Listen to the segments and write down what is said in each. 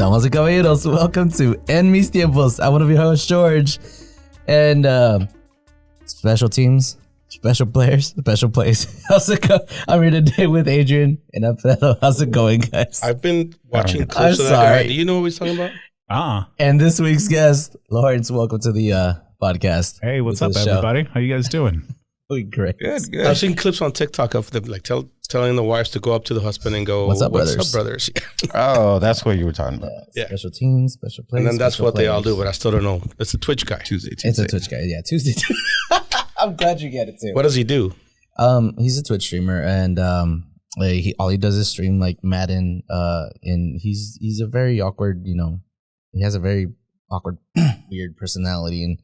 Damas y caballeros, welcome to En Mis Tiempos. I'm one of your hosts, George. And special teams, special players, special plays. How's it go? I'm here today with Adrian and Alfredo. How's it going, guys? I've been watching clips of that guy. Do you know what he's talking about? And this week's guest, Lawrence, welcome to the podcast. Hey, what's up, everybody? How you guys doing? Doing great. Good. I've seen clips on TikTok of them like telling the wives to go up to the husband and go, What's up, brothers? Oh, that's what you were talking about. Yeah. Special teams, special players. And then that's what players. they all do, but I still don't know. It's a Twitch guy. Tuesday. It's a Twitch guy. Yeah, Tuesday. I'm glad you get it too. What does he do? He's a Twitch streamer, and all he does is stream like Madden. And he's a very awkward, he has a very awkward, weird personality, and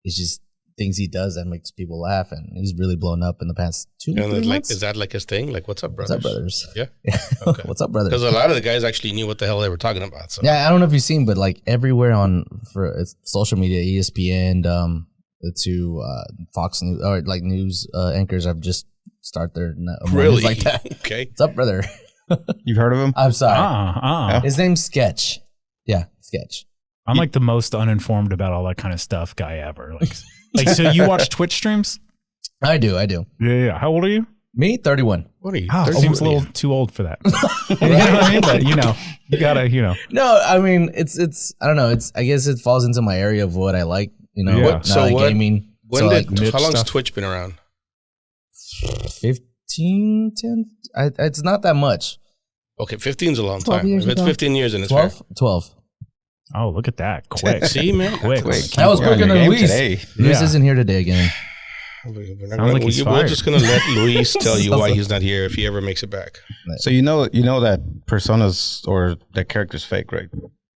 it's just things he does that makes people laugh. And he's really blown up in the past 2 months. Is that like his thing? Like, what's up, brothers? What's up, brothers? Yeah. Okay. What's up, brothers? Because a lot of the guys actually knew what the hell they were talking about. So. Yeah, I don't know if you've seen, but like everywhere for social media, ESPN, to Fox News or like news anchors have just start their really like that. Okay. What's up, brother? You've heard of him? I'm sorry. His name's Sketch. Yeah, Sketch. I'm like the most uninformed about all that kind of stuff guy ever. Like, so you watch Twitch streams? I do. Yeah. How old are you? Me, 31. What are you? Oh, seems a little too old for that. You know what I mean? But you gotta. No, I mean it's. I don't know. I guess it falls into my area of what I like. Yeah. Gaming. How long's Twitch been around? 15, 10. It's not that much. Okay, 15 is a long 12 time. years If it's ago. 15 years, and it's 12? fair. 12. Oh, look at that! Quick. See, man. Quick. That was quicker than Luis. Today. Luis Yeah. isn't here today again. Sounds like he's We're fired. just going to let Luis tell you why he's not here if he ever makes it back. So you know that personas or that character's fake, right?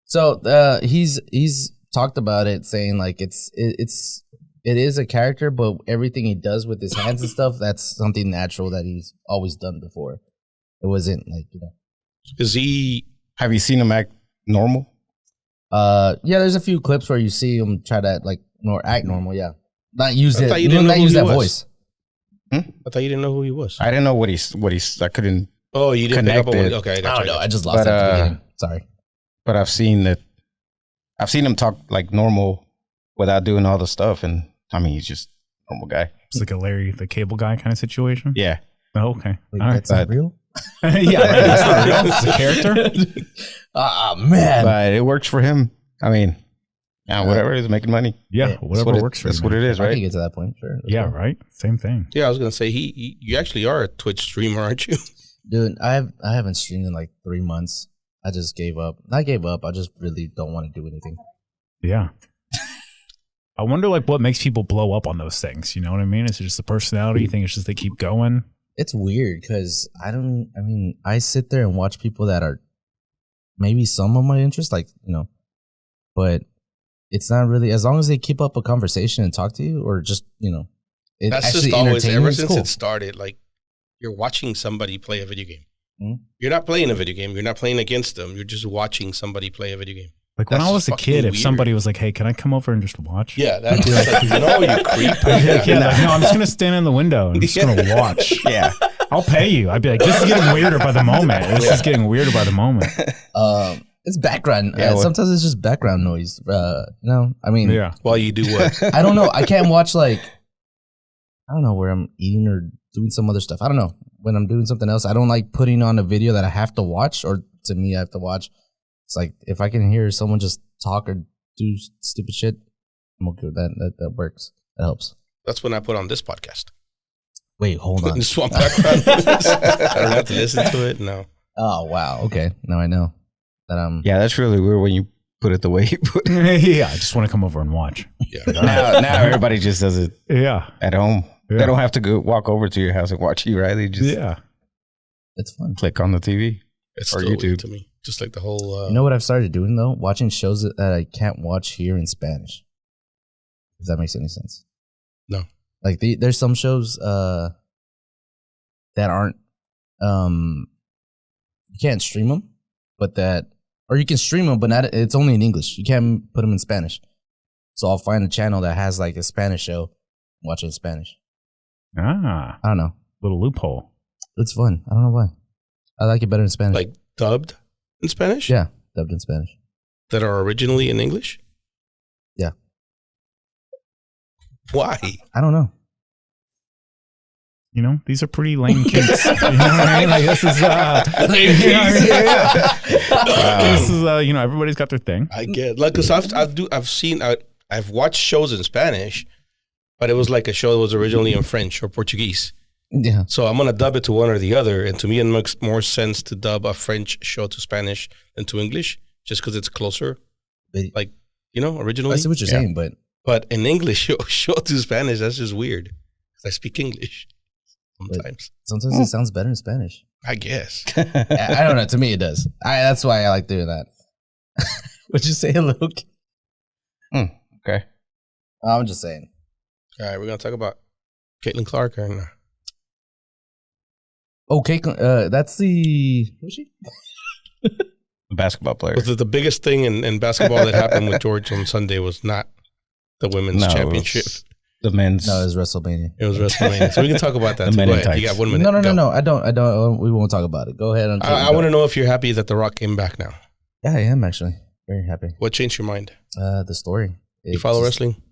So he's talked about it, saying like it is a character, but everything he does with his hands and stuff, that's something natural that he's always done before. It wasn't like Is he? Have you seen him act normal? Yeah, there's a few clips where you see him try to act normal. Yeah, not use I it. thought you didn't know Not who use he that was. voice. I thought you didn't know who he was. I didn't know what he's. I couldn't. Oh, you didn't pick up on Connected. it. Okay, I I got don't you. know. I just lost But, it at the beginning. Sorry. But I've seen him talk like normal without doing all the stuff, and I mean he's just a normal guy. It's like a Larry the Cable Guy kind of situation. Yeah. Oh, okay. Wait, All right. that's not real. Yeah, right. That's not real. It's a character. Man. But it works for him. I mean, whatever, he's making money. Yeah, whatever works for you. That's what it is, I can right? get to that point. Sure. Yeah, right. Same thing. Yeah, I was gonna say you actually are a Twitch streamer, aren't you? Dude, I haven't streamed in like 3 months. I just gave up. I gave up. I just really don't want to do anything. Yeah. I wonder what makes people blow up on those things. You know what I mean? Is it just the personality? You think it's just they keep going? It's weird because I sit there and watch people that are maybe some of my interest, but it's not really, as long as they keep up a conversation and talk to you, or just, it That's actually just always entertaining, ever it's since cool. it started. Like you're watching somebody play a video game. Mhm. You're not playing a video game. You're not playing against them. You're just watching somebody play a video game. Like when That's I was a fucking kid, if weird. somebody was like, "Hey, can I come over and just watch?" Yeah, that's like, no, you creep. Yeah, like, no, I'm just gonna stand in the window and just gonna watch. Yeah. I'll pay you. I'd be like, this is getting weirder by the moment. This is getting weirder by the moment. It's background. Yeah, what- sometimes it's just background noise. Yeah. While you do what? I don't know. I can't watch I don't know, where I'm eating or doing some other stuff. I don't know. When I'm doing something else, I don't like putting on a video that I have to watch, or to me, I have to watch. It's like if I can hear someone just talk or do stupid shit, I'm okay with that. That works. That helps. That's when I put on this podcast. Wait, hold on. Just want background noise. I don't have to listen to it. No. Oh wow. Okay. Now I know that Yeah, that's really weird when you put it the way you put it. Yeah. I just want to come over and watch. Yeah. Now everybody just does it Yeah. at home. Yeah. They don't have to go walk over to your house and watch you, right? They just Yeah. it's fun. click on the TV. It's Or still weird YouTube. to me. Just like the whole. You know what I've started doing though? Watching shows that I can't watch here in Spanish. If that makes any sense. No. Like there's some shows that aren't you can't stream them, or you can stream them, but it's only in English. You can't put them in Spanish. So I'll find a channel that has like a Spanish show, watch it in Spanish. Ah, I don't know. little loophole. It's fun. I don't know why. I like it better in Spanish. like dubbed in Spanish? Yeah, dubbed in Spanish. that are originally in English? Yeah. Why? I don't know. You know, these are pretty lame kinks. You know what I mean? Like this is, this is, everybody's got their thing. I get like because I've watched shows in Spanish, but it was like a show that was originally in French or Portuguese. Yeah. So I'm gonna dub it to one or the other, and to me, it makes more sense to dub a French show to Spanish than to English, just because it's closer. Like originally. I see what you're saying, but in English, show to Spanish, that's just weird. Because I speak English sometimes. Sometimes it sounds better in Spanish. I guess. I don't know. To me, it does. That's why I like doing that. Would you say, Luke? Okay. I'm just saying. All right, we're gonna talk about Caitlin Clark or no? Okay, that's the who's she? The basketball player. Was the biggest thing in basketball that happened with George on Sunday was not the women's championship. The men's. No, it was WrestleMania. It was WrestleMania. So we can talk about that. The men Go in ahead. You tights. got 1 minute. No. I don't. We won't talk about it. Go ahead. I want to know if you're happy that The Rock came back now. Yeah, I am actually very happy. What changed your mind? The story. You follow wrestling?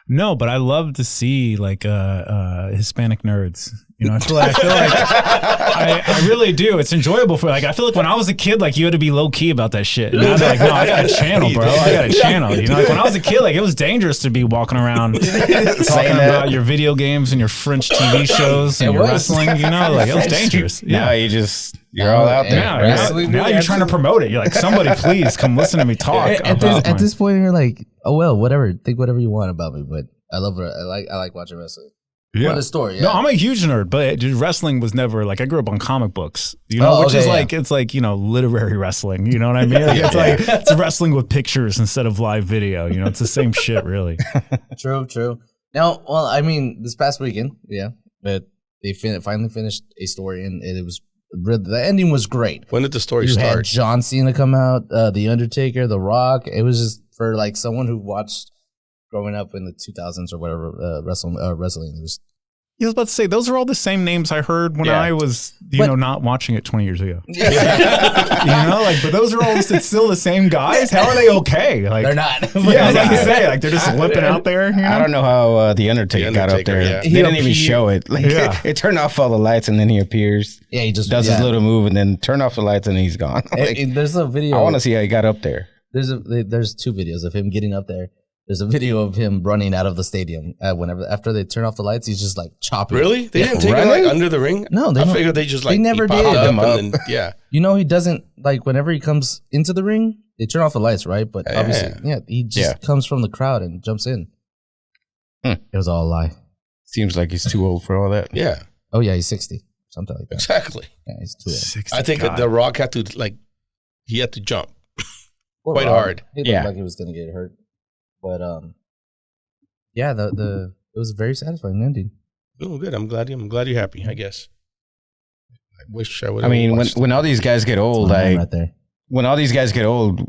No, but I love to see like Hispanic nerds. You know, I feel like I really do. It's enjoyable for I feel like when I was a kid, like you had to be low key about that shit. And I was like, no, I got a channel, bro. I got a channel. You know, like when I was a kid, like it was dangerous to be walking around talking about your video games and your French TV shows and your wrestling. You know, like it was dangerous. Yeah, you're all out there. Now you're trying to promote it. You're like, somebody please come listen to me talk. At this point, you're like, oh well, whatever. Think whatever you want about me, but I love her. I like watching wrestling. Yeah. For the story. Yeah. No, I'm a huge nerd, but wrestling was never like I grew up on comic books, you know, which is like it's like literary wrestling. You know what I mean? Like, it's like it's wrestling with pictures instead of live video. You know, it's the same shit, really. True. Now, well, I mean, this past weekend, but they finally finished a story, and it was the ending was great. When did the story you start? Had John Cena come out, The Undertaker, The Rock. It was just for like someone who watched growing up in the 2000s or whatever wrestling. It was. I was about to say those are all the same names I heard when I was, not watching it 20 years ago. You know, like, but those are all it's still the same guys. How are they okay? Like they're not. Yeah, I was like to say, like they're just limping out there. You know? I don't know how the Undertaker got up there. Yeah. They didn't even show it. Like it turned off all the lights and then he appears. Yeah, he just does his little move and then turn off the lights and he's gone. Like, there's a video. I want to see how he got up there. There's two videos of him getting up there. There's a video of him running out of the stadium after they turn off the lights. He's just like chopping. Really? They didn't take him like under the ring? No, I figured they just like they never popped did. up and then, You know, he doesn't like whenever he comes into the ring. They turn off the lights, right? But obviously, he just comes from the crowd and jumps in. It was all a lie. Seems like he's too old for all that. Yeah. Oh yeah, he's 60, something like that. Exactly. Yeah, he's too old. 60, I think The Rock had to he had to jump quite hard. He looked like he was gonna get hurt, but it was a very satisfying ending. Oh, good. I'm glad you're happy. I guess. I wish I would. I mean, when all these guys get old, right there. When all these guys get old,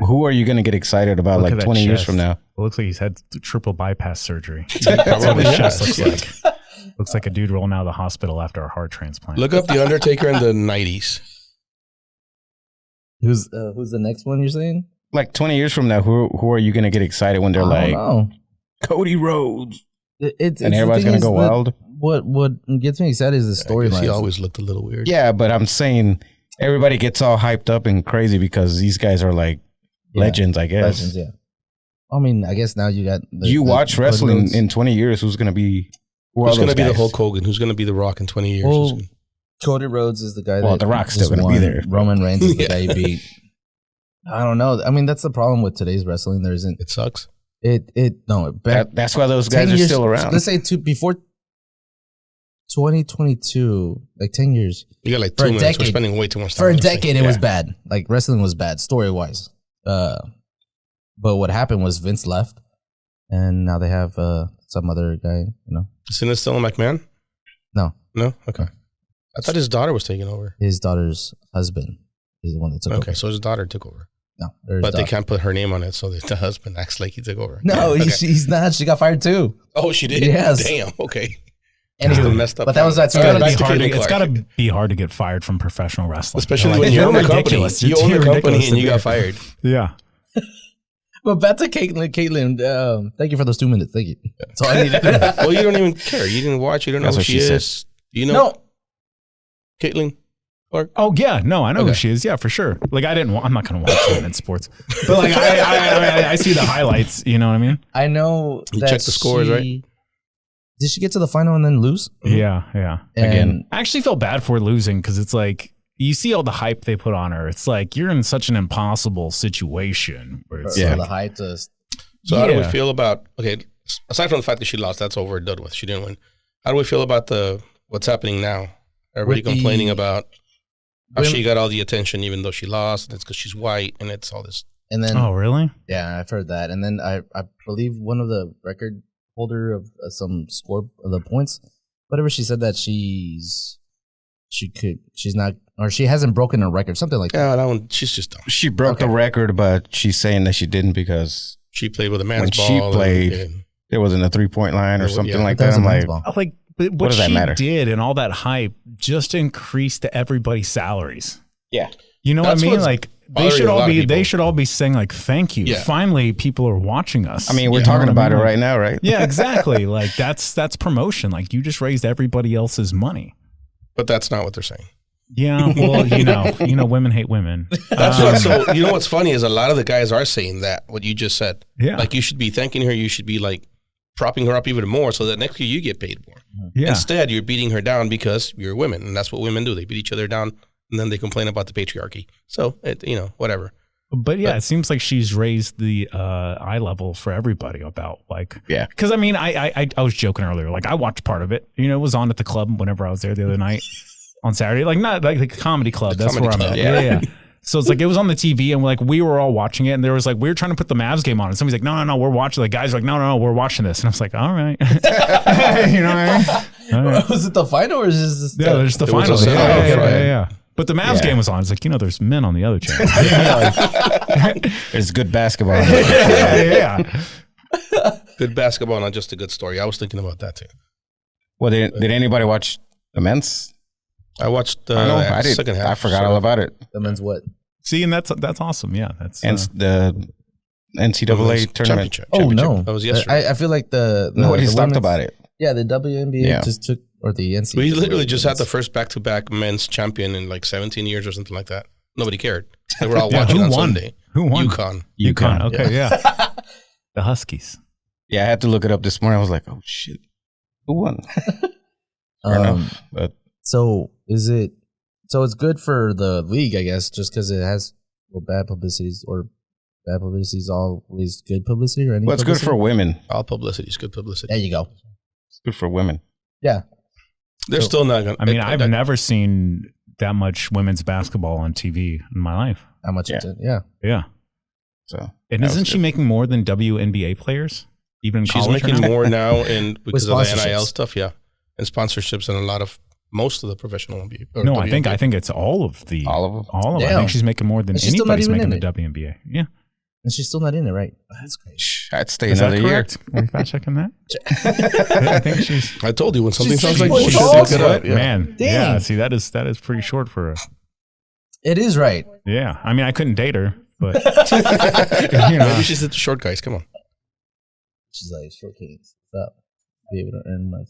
who are you going to get excited about like 20 years from now? It looks like he's had triple bypass surgery. That's what his chest looks like. Looks like a dude rolling out of the hospital after a heart transplant. Look up The Undertaker in the 90s. Who's the next one you're saying? Like 20 years from now, who are you going to get excited when they're like Cody Rhodes? And everybody's going to go wild? What gets me excited is the storyline. He always looked a little weird. Yeah, but I'm saying everybody gets all hyped up and crazy because these guys are like legends, I guess. Legends, yeah. I mean, I guess now you got... You watch wrestling in 20 years, who's going to be... Who's going to be the Hulk Hogan? Who's going to be The Rock in 20 years? Well, Cody Rhodes is the guy The Rock's still going to be there. Roman Reigns is the guy he beat. I don't know. I mean, that's the problem with today's wrestling. There isn't... It sucks. That's why those guys are still around. Let's say before 2022, like 10 years. You got like 2 minutes. We're spending way too much time. For a decade, it was bad. Like wrestling was bad, story-wise. But what happened was Vince left, and now they have some other guy, Isn't it still McMahon? No. No? Okay. I thought his daughter was taking over. His daughter's husband is the one that took over. Okay, so his daughter took over. No. But they can't put her name on it, so the husband acts like he took over. No, he's not. She got fired too. Oh, she did? Yes. Damn, okay. And he messed up. But that's it's got to be hard to get fired from professional wrestling. Especially when you own a company. You own a company and you got fired. Yeah. But back to Caitlyn. Caitlyn, thank you for those 2 minutes. Thank you. That's all I needed. Well, you don't even care. You didn't watch. You don't know That's who what she she said. is. Do you know No. Caitlyn Clark? Oh yeah, no, I know who Okay. she is. Yeah, for sure. Like I didn't. I'm not gonna watch women's sports, but like I see the highlights. You know what I mean? I know You that checked the scores, she- right? Did she get to the final and then lose? Yeah. And Again. I actually felt bad for losing because it's like you see all the hype they put on her. It's like you're in such an impossible situation where it's for like, the height to So how do we Yeah. feel about, okay, aside from the fact that she lost, that's over and done with. She didn't win. How do we feel about what's happening now? Everybody With the complaining about how women- she got all the attention even though she lost. And it's because she's white and it's all this. and then oh really? yeah, I've heard that. And then I believe one of the record holder of some score of the points, whatever she said that she hasn't broken a record, something like that. Yeah, that one, she's just dumb. She broke the record, but she's saying that she didn't because She played with a man's when ball. she and- played, and- there wasn't a 3-point line or Yeah, something yeah. like That that. was I'm a man's like, ball. Like, but what does that she matter? did and all that hype just increased everybody's salaries. yeah. You know That's what I mean? what's Like they bothering should a lot all of be people. saying like thank you. Yeah. Finally, people are watching us. I mean, we're You know talking what I about it mean? right now, right? Yeah, exactly. Like that's promotion. Like you just raised everybody else's money. But that's not what they're saying. Yeah, well, you know, women hate women. That's what, so you know what's funny is a lot of the guys are saying that, what you just said. Yeah. Like you should be thanking her. You should be like propping her up even more so that next year you get paid more. Yeah. Instead, you're beating her down because you're women. And that's what women do. They beat each other down and then they complain about the patriarchy. So, whatever. But yeah, it seems like she's raised the eye level for everybody about like, Yeah. Because I mean, I was joking earlier. Like I watched part of it. You know, it was on at the club whenever I was there the other night on Saturday. Like not like the comedy club. The That's comedy where I'm club, at. yeah. Yeah. So it's like it was on the TV and we were all watching it and there was like we were trying to put the Mavs game on and somebody's like no we're watching. The guys were like no we're watching this and I was like all right. You know what I mean? All right. Was it the final or is this Yeah, there's the It was finals. a Yeah, final, yeah, right? yeah. But the Mavs Yeah. game was on. It's like, there's men on the other channel. There's good basketball. yeah. Good basketball, not just a good story. I was thinking about that too. Well, did anybody watch the men's? I watched I know, the I did. second half. I forgot all about it. The men's what? See, and that's awesome. Yeah, that's And the NCAA tournament. Championship. Oh no, That was yesterday. I feel like the Nobody's talked women's- about it. Yeah, the WNBA Yeah. just took, or the NCAA. We literally just had the first back-to-back men's champion in like 17 years or something like that. Nobody cared. They were all Yeah, watching who on won? Sunday. Who won? UConn. UConn. Okay, yeah. The Huskies. Yeah, I had to look it up this morning. I was like, oh shit, who won? Fair enough. But So it's good for the league, I guess, just because it has bad publicity or bad publicity is always good publicity or any. well, it's good for women. All publicity is good publicity. There you go. It's good for women. Yeah, They're still not going to. I mean, I've never seen that much women's basketball on TV in my life. how much? Yeah. Yeah. Yeah. So And that isn't was she good. making more than WNBA players? Even in She's college making or not? more now and because of the sponsorships. NIL stuff, yeah. And sponsorships and most of the professional NBA. or No, I think WNBA. it's all of them. all of them. All of them. I Damn. think she's making more than And she's still not anybody's even making the in WNBA. Yeah. And she's still not in it, right? That's great. I'd stay Is that another year. correct? Are we fact checking that? I think she's I told you when something She's sounds like 6 you should points look it off. up. Yeah. man. Dang. Yeah. See, that is pretty short for her. It is right. Yeah. I mean, I couldn't date her, but you know, Maybe she's the short guys. Come on. She's like short kings. What's up? Be able to earn much.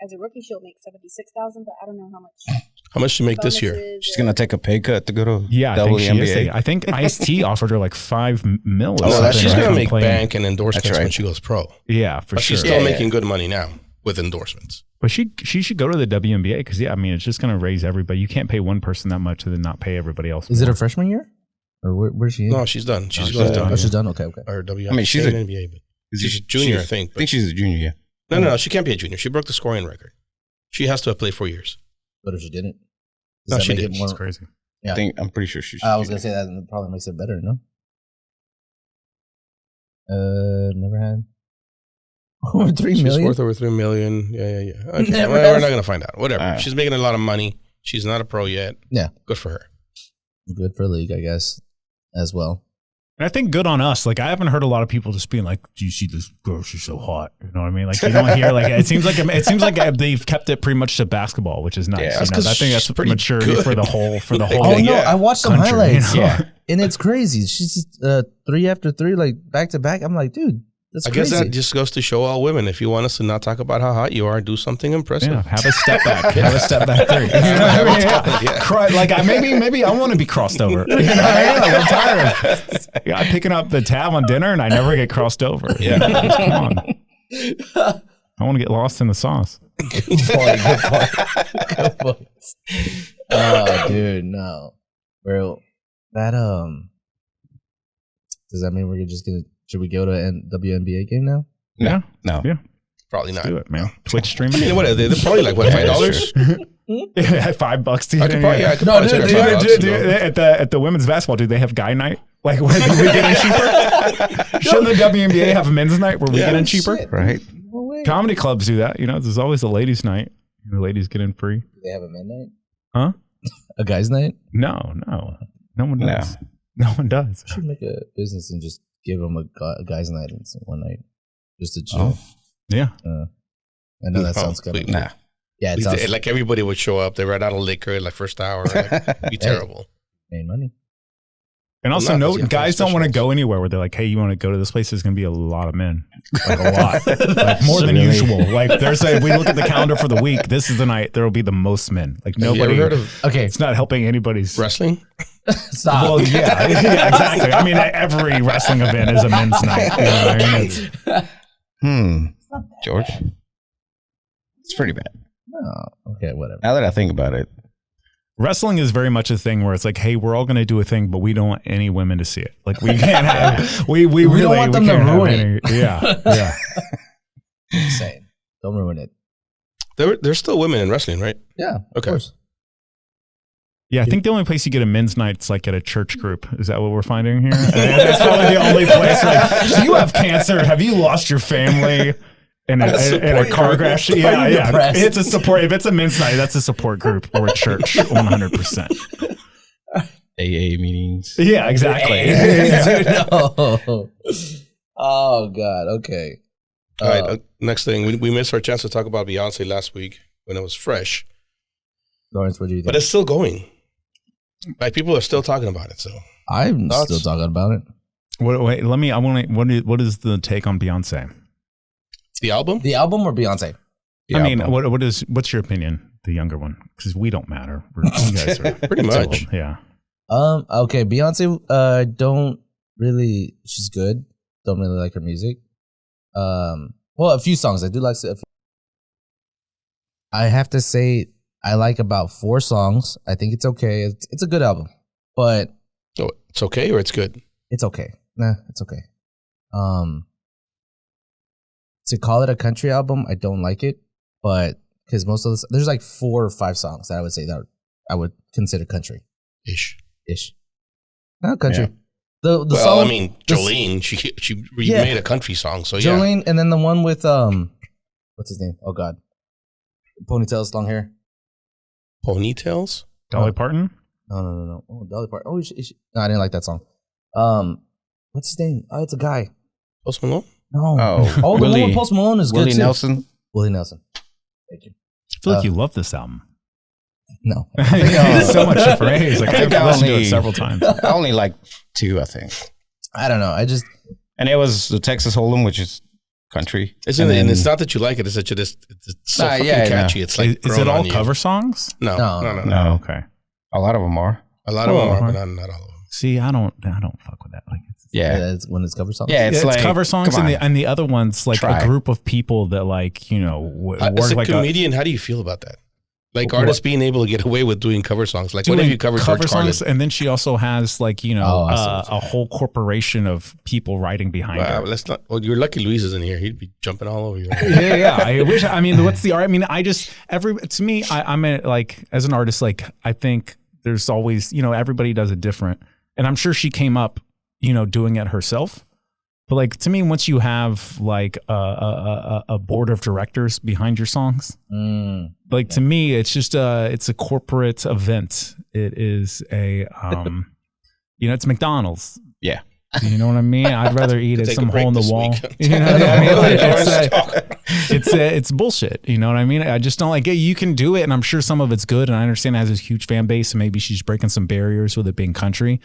As a rookie, she'll make $76,000, but I don't know how much. How much did she make this year? bonuses She's or- gonna take a pay cut to go to yeah, I think she is. WNBA. I think Ice-T offered her like $5 million. Oh, that she's right, going to for make playing. bank and endorsements That's right. when she goes pro. Yeah, for But sure. she's still Yeah, yeah. making good money now with endorsements. But she should go to the WNBA because I mean, it's just going to raise everybody. You can't pay one person that much and then not pay everybody else. Is it more. her freshman year? Or where's she in? No, she's done. She's she's going done. to Oh, she's done? Okay, okay. or WNBA. I mean, she's a- NBA, but she's a junior, I think. I think she's a junior. Yeah. No, she can't be a junior. She broke the scoring record. She has to have played 4 years. But if she didn't? No, that she make did. it more- It's crazy. Yeah. I'm pretty sure she's. I was going to say that probably makes it better, no? Never had. Over 3 She's million? worth over $3 million. Yeah. Okay. Never Well, has. we're not going to find out. Whatever. All right. She's making a lot of money. She's not a pro yet. Yeah. Good for her. Good for the league, I guess, as well. And I think good on us. Like I haven't heard a lot of people just being like, "Do you see this girl? She's so hot." You know what I mean? Like you don't hear like it seems like they've kept it pretty much to basketball, which is nice. Yeah, you that's know, 'cause I think that's she's pretty maturity good. for the whole Oh, no, Yeah. I watched some country, highlights. you know? Yeah. And it's crazy. She's just 3 after 3, like back to back. I'm like, dude, that's I crazy. guess that just goes to show all women. If you want us to not talk about how hot you are, do something impressive. Yeah, have a step back. Have a step back three. You know what I mean? Yeah. Like maybe I want to be crossed over. You know what I mean? Like I'm tired. I'm picking up the tab on dinner and I never get crossed over. Yeah. Just come on. I want to get lost in the sauce. Good point. Oh, dude, no, bro. That does that mean we're just gonna? Should we go to a WNBA game now? Yeah. No. Yeah. Probably not. Do it, man. Twitch streaming. You know what? They're probably like, what, $5? Yeah, $5 to get in. I could No, probably dude, take $5. Dude, at the women's basketball, do they have guy night? Like where do we get in cheaper? Shouldn't the WNBA have a men's night where we get in cheaper? Shit. Right. No way. Comedy clubs do that. You know, there's always a ladies' night. The ladies get in free. Do they have a midnight? Huh? A guys' night? No one does. No one does. I should make a business and just give them a guys' night and one night just to chill. Oh. Yeah. I know that sounds good. sweet. Nah. Yeah, it sounds Like everybody would show up. They ran out of liquor like first hour. Like, be terrible. made money. And also, Well, no, no, 'cause you have guys don't want to specials. go anywhere where they're like, hey, you want to go to this place? There's going to be a lot of men. Like a lot. Like more than usual. Like if we look at the calendar for the week, this is the night there will be the most men. Like Have you nobody. ever heard of Okay, It's not helping anybody's. wrestling? stop. Well, yeah, exactly. I mean, every wrestling event is a men's night. You know what I mean? It's- George. It's pretty bad. No. Okay, whatever. Now that I think about it. Wrestling is very much a thing where it's like, hey, we're all going to do a thing, but we don't want any women to see it. Like we can't have. We really don't want them to can't have ruin any- Yeah, yeah. Just saying. Don't ruin it. There's still women in wrestling, right? Yeah, of Okay. course. Yeah, I think the only place you get a men's night is like at a church group. Is that what we're finding here? That's probably the only place. Like, do you have cancer? Have you lost your family in a car crash? Yeah, you yeah. depressed? It's a support. If it's a men's night, that's a support group or a church, 100%. AA meetings. Yeah, exactly. No. Oh God. Okay. All right. Next thing, we missed our chance to talk about Beyonce last week when it was fresh, Lawrence, what do you think? but it's still going. Like people are still talking about it. So I'm Thoughts? still talking about it. Wait, let me. I want to. What is the take on Beyonce? the album. The album or Beyonce? I mean, what's your opinion? The younger one, because we don't matter. You guys are Pretty much. old. Yeah. Okay, Beyonce. Don't really. She's good. Don't really like her music. Well, a few songs I do like. I have to say, I like about 4 songs. I think it's okay. It's a good album, but Oh, it's okay or it's good. it's okay. Nah, it's okay. To call it a country album, I don't like it, but because most of there's like 4 or 5 songs that I would say that I would consider country Ish. ish. Not country. Yeah. The Well, song, I mean, the- Jolene, she Yeah. remade a country song, so yeah. Jolene, and then the one with what's his name? Oh God, ponytails, long hair. Ponytails. Dolly Parton. No. Oh, Dolly Parton. Oh, no, I didn't like that song. What's his name? Oh, it's a guy. Post Malone. No. Oh, the one Willie- with Post Malone is Willie good too. Nelson. Willie Nelson. Thank you. I feel like you love this album. No. It's so much to praise. Like I think I've I listened to only- it several times. I only like 2, I think. I don't know. I just And it was the Texas Hold'em, which is country. Isn't And it? And then- it's not that you like it; it's that you just it's so Nah, fucking yeah, yeah. catchy. It's like Is grown it all on you. cover songs? No. No. No. Okay. A lot of them are. A lot of them are, Cool. but not all of them. See, I don't fuck with that. Like, Yeah. it's when it's cover songs. Yeah, it's like cover songs, come and the other ones like Try. a group of people that like As work a like comedian, how do you feel about that? Like What? artists being able to get away with doing cover songs. Like what if you cover George Carlin? songs, and then she also has like Oh, I see what a whole corporation of people writing behind Wow, her. let's not. Well, you're lucky Luis isn't here. He'd be jumping all over you. Yeah. I wish. I mean, what's the art? I mean, I just to me, I'm like as an artist, like I think there's always everybody does it different, and I'm sure she came up doing it herself. But like to me, once you have like a board of directors behind your songs, like to me, it's just it's a corporate event. It is a it's McDonald's. Yeah. You know what I mean? I'd rather eat at Take a some break hole in the this wall. week. You know what I mean? Like, Talk. it's bullshit. You know what I mean? I just don't like it. You can do it, and I'm sure some of it's good, and I understand it has a huge fan base, and maybe she's breaking some barriers with it being country.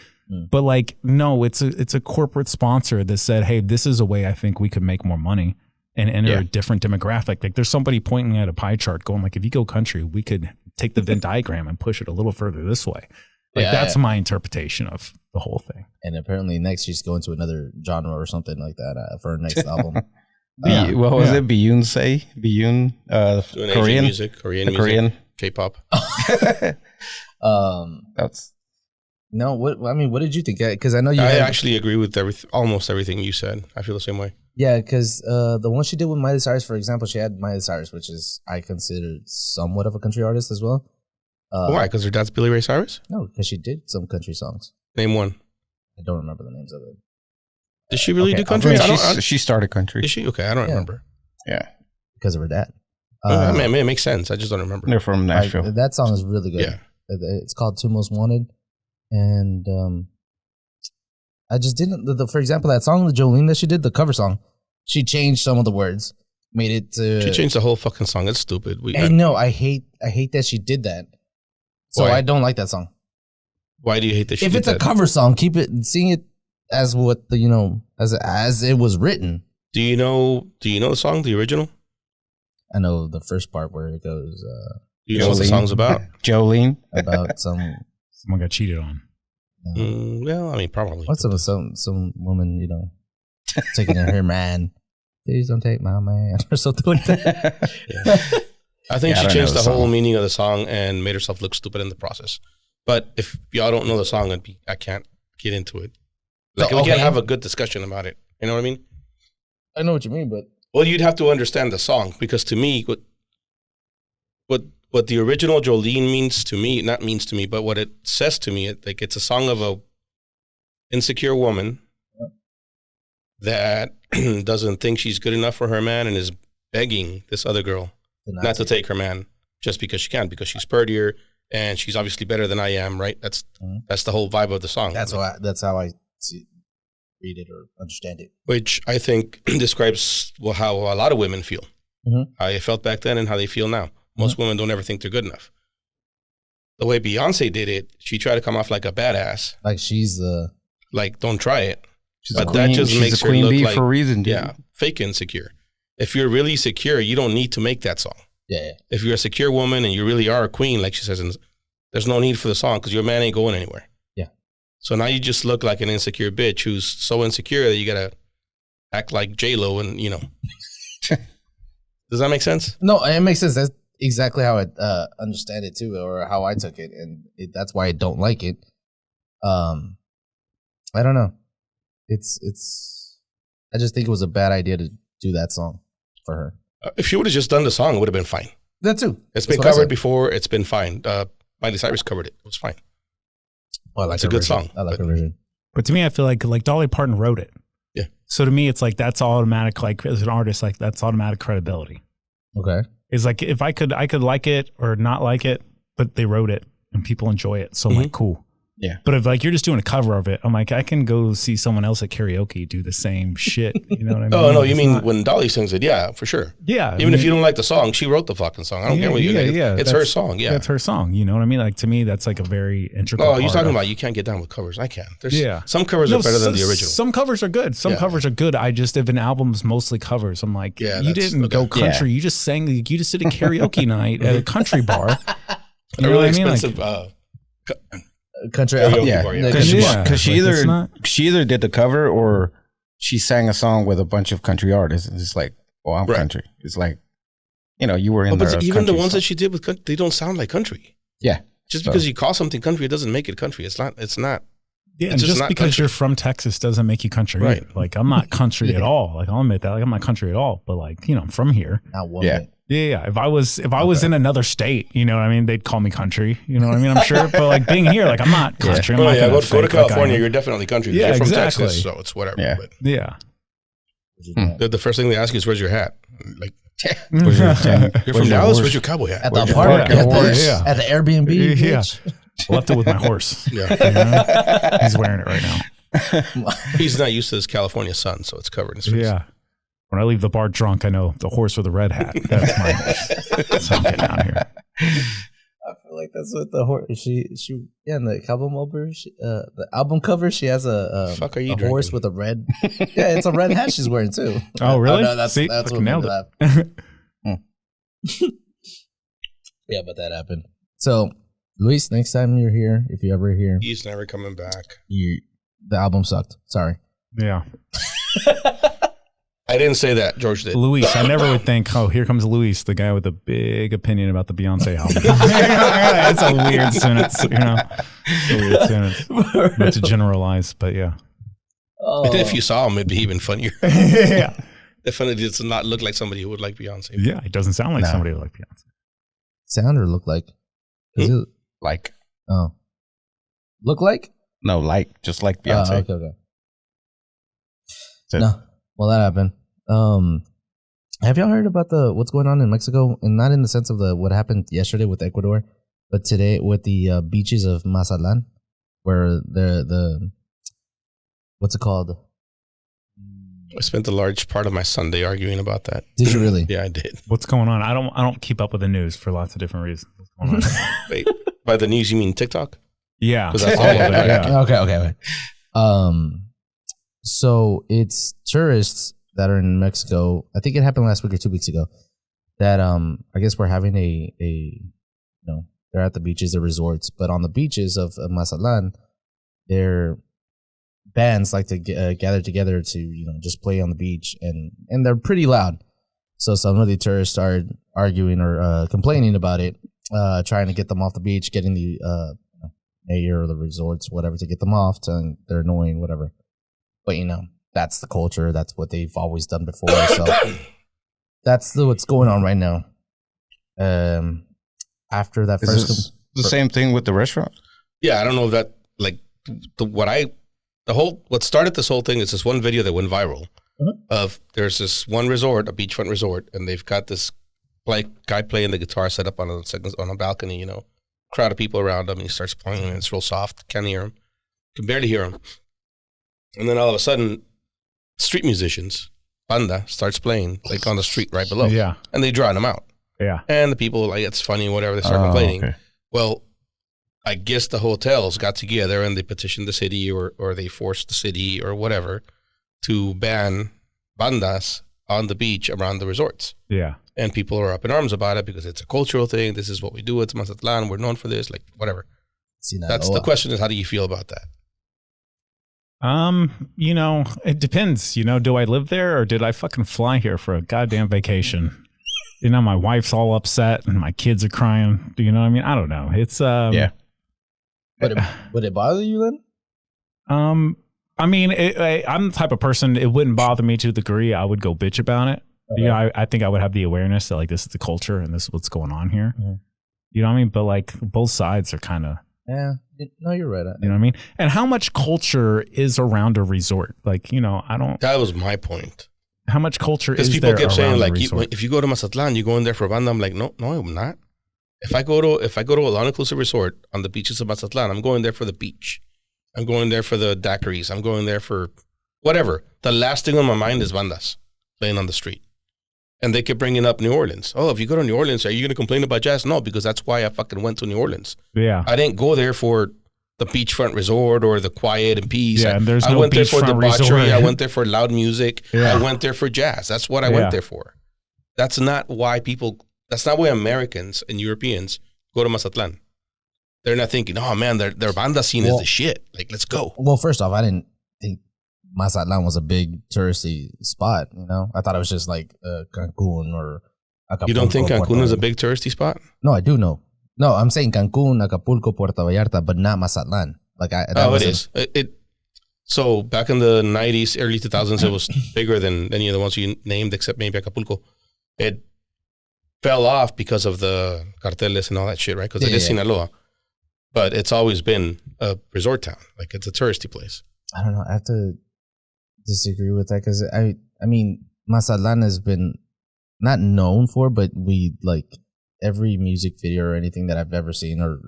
But like, no, it's a corporate sponsor that said, hey, this is a way I think we could make more money and enter a different demographic. Like there's somebody pointing at a pie chart going like, if you go country, we could take the Venn diagram and push it a little further this way. Like that's my interpretation of the whole thing. And apparently next she's going to another genre or something like that for her next album. What was it? Beyonce? Korean music, Korean K-pop. That's no. What did you think? Because I know I actually agree with almost everything you said. I feel the same way. Yeah, because the one she did with Miley Cyrus, for example, she had Miley Cyrus, which is I considered somewhat of a country artist as well. Why? Because her dad's Billy Ray Cyrus? No, because she did some country songs. Name one. I don't remember the names of it. Did she really do country? She started country. Did she? Okay, I don't remember. Yeah. Because of her dad. I mean, it makes sense. I just don't remember. They're from Nashville. That song is really good. Yeah. It's called Two Most Wanted. And I just didn't, for example, that song with Jolene that she did, the cover song, she changed some of the words, made it to. She changed the whole fucking song. It's stupid. I know. I hate that she did that. So Why? I don't like that song. Why do you hate that she did that? If it's a cover song, sing it as what the, as it was written. Do you know the song, the original? I know the first part where it goes. Do you know what the song's about? Jolene. About someone got cheated on. Well, I mean, probably. What's some woman, taking in her man. Please don't take my man or something like that. Yeah. I think she changed the whole meaning of the song and made herself look stupid in the process. But if y'all don't know the song, I can't get into it. Like we can't have a good discussion about it. You know what I mean? I know what you mean, but well, you'd have to understand the song because to me, what the original Jolene means to me, not means to me, but what it says to me, it's a song of a insecure woman that doesn't think she's good enough for her man and is begging this other girl not to take her man just because she can, because she's prettier and she's obviously better than I am, right? That's the whole vibe of the song. That's how I read it or understand it. Which I think describes how a lot of women feel. How I felt back then and how they feel now. Most women don't ever think they're good enough. The way Beyonce did it, she tried to come off like a badass. Like she's like, don't try it. She's but a queen, that just makes her queen look bee like, for a reason, dude. Yeah, fake insecure. If you're really secure, you don't need to make that song. Yeah. If you're a secure woman and you really are a queen, like she says, there's no need for the song because your man ain't going anywhere. Yeah. So now you just look like an insecure bitch who's so insecure that you gotta act like J-Lo and Does that make sense? No, it makes sense. That's exactly how I understand it too, or how I took it, and that's why I don't like it. I don't know. I just think it was a bad idea to do that song for her. If she would have just done the song, it would have been fine. That too. It's been covered before. It's been fine. Miley Cyrus covered it. It was fine. Well, it's a good song. I like her version. But to me, I feel like Dolly Parton wrote it. Yeah. So to me, it's like that's automatic. Like as an artist, like that's automatic credibility. Okay. It's like if I could like it or not like it, but they wrote it and people enjoy it. So I'm like, cool. Yeah. But if like you're just doing a cover of it, I'm like, I can go see someone else at karaoke do the same shit. You know what I mean? Oh, no, you mean when Dolly sings it? Yeah, for sure. Yeah. Even if you don't like the song, she wrote the fucking song. I don't care what you think. It's her song. Yeah. That's her song. You know what I mean? Like to me, that's like a very integral Oh, you're talking about you can't get down with covers. I can. Some covers are better than the original. Some covers are good. Some covers are good. If an album's mostly covers, I'm like, you didn't go country. You just sang, you just did a karaoke night at a country bar. You know what I mean? Expensive, country because she either did the cover or she sang a song with a bunch of country artists and it's like, oh, I'm country. It's like, you were in there. But even the ones that she did with country, they don't sound like country. Yeah. Just because you call something country, it doesn't make it country. It's not. Yeah, and just because country. You're from Texas doesn't make you country. Right. Either. Like I'm not country at all. Like I'll admit that. Like I'm not country at all. But like, I'm from here. Not one bit. Yeah. If I was in another state, you know what I mean, they'd call me country. You know what I mean? I'm sure. But like being here, like I'm not country. I'm not go to California. You're definitely country. Yeah, you're from exactly. Texas, so it's whatever. Yeah. But yeah. The first thing they ask you is, "Where's your hat?" Like, you're from Dallas. Where's your cowboy hat? At the park. At the Airbnb. Yeah. I left it with my horse. Yeah. He's wearing it right now. He's not used to this California sun, so it's covered in his face. Yeah. When I leave the bar drunk, I know the horse with the red hat. That's my horse. That's how I'm getting out of here. I feel like that's what the horse. She in the album cover she has a Fuck are you horse drinking? with a red. Yeah, it's a red hat she's wearing too. Oh, really? No, that's See, what fucking made me nailed laugh. it. Yeah, but that happened. So, Luis, next time you're here, if you're ever here, He's never coming back. the album sucked. Sorry. Yeah. I didn't say that. George did. Luis, I never would think, oh, here comes Luis, the guy with a big opinion about the Beyonce album. It's a weird sentence, It's a weird sentence. Not to generalize, but yeah. Oh. And if you saw him, it'd be even funnier. Yeah. Definitely does not look like somebody who would like Beyonce. Yeah, it doesn't sound like somebody like Beyonce. Sound or look like? Like. Oh. Look like? No, just like Beyonce. Okay. So- No. Well, that happened. Have y'all heard about what's going on in Mexico? And not in the sense of what happened yesterday with Ecuador, but today with the beaches of Mazatlan, where the what's it called? I spent a large part of my Sunday arguing about that. Did you really? Yeah, I did. What's going on? I don't keep up with the news for lots of different reasons. What's going on? Wait, by the news you mean TikTok? Yeah. 'Cause that's all of it, yeah. yeah. Okay. So it's tourists that are in Mexico. I think it happened last week or 2 weeks ago. That I guess we're having they're at the beaches, the resorts, but on the beaches of Mazatlan, their bands like to gather together to just play on the beach, and they're pretty loud. So some of the tourists started arguing or complaining about it, trying to get them off the beach, getting the mayor or the resorts, whatever, to get them off. Telling they're annoying, whatever. But that's the culture. That's what they've always done before. So that's what's going on right now. After that Is this the same thing with the restaurant? Yeah, I don't know if that what started this whole thing is this one video that went viral of there's this one resort, a beachfront resort, and they've got this guy playing the guitar set up on a balcony, crowd of people around him. He starts playing and it's real soft. Can't hear him. Can barely hear him. And then all of a sudden, street musicians, banda, starts playing on the street right below. Yeah. And they drown them out. Yeah. And the people it's funny, whatever, they start complaining. Okay. Well, I guess the hotels got together and they petitioned the city or they forced the city or whatever to ban bandas on the beach around the resorts. Yeah. And people are up in arms about it because it's a cultural thing. This is what we do. It's Mazatlan. We're known for this, whatever. That's the question is, how do you feel about that? It depends. Do I live there or did I fucking fly here for a goddamn vacation? My wife's all upset and my kids are crying. Do you know what I mean? I don't know. It's yeah. Would it bother you then? I'm the type of person, it wouldn't bother me to the degree I would go bitch about it. Okay. I think I would have the awareness that this is the culture and this is what's going on here. Mm-hmm. You know what I mean? But both sides are kind of. Yeah. No, you're right. You know what I mean? And how much culture is around a resort? I don't. That was my point. How much culture is there? Because people kept saying if you go to Mazatlan, you go in there for banda. I'm like, no, I'm not. If I go to a all-inclusive resort on the beaches of Mazatlan, I'm going there for the beach. I'm going there for the daiquiris. I'm going there for whatever. The last thing on my mind is bandas playing on the street. And they kept bringing up New Orleans. Oh, if you go to New Orleans, are you going to complain about jazz? No, because that's why I fucking went to New Orleans. Yeah. I didn't go there for the beachfront resort or the quiet and peace. Yeah, and there's I no went there for debauchery. Resort. I went there for loud music. Yeah. I went there for jazz. That's what I went there for. That's not why Americans and Europeans go to Mazatlan. They're not thinking, oh man, their banda scene is the shit. Let's go. Well, first off, I didn't think Mazatlan was a big touristy spot. I thought it was just Cancun or Acapulco. You don't think Cancun is a big touristy spot? No, I do know. No, I'm saying Cancun, Acapulco, Puerto Vallarta, but not Mazatlan. It is. So back in the 90s, early 2000s, it was bigger than any of the ones you named, except maybe Acapulco. It fell off because of the carteles and all that shit, right? Because it is Sinaloa. But it's always been a resort town. It's a touristy place. I don't know. I have to disagree with that because I mean, Mazatlan has been not known for, but we every music video or anything that I've ever seen or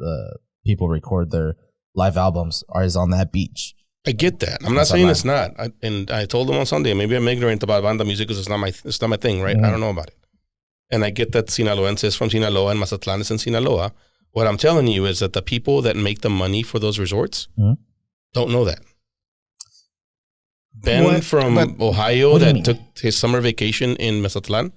people record their live albums is on that beach. I get that. I'm not saying it's not. I told them on Sunday, maybe I'm ignorant about banda music because it's not my thing, right? Mm-hmm. I don't know about it. And I get that Sinaloenses from Sinaloa and Mazatlan is in Sinaloa. What I'm telling you is that the people that make the money for those resorts don't know that. Ben from Ohio that took his summer vacation in Mazatlan,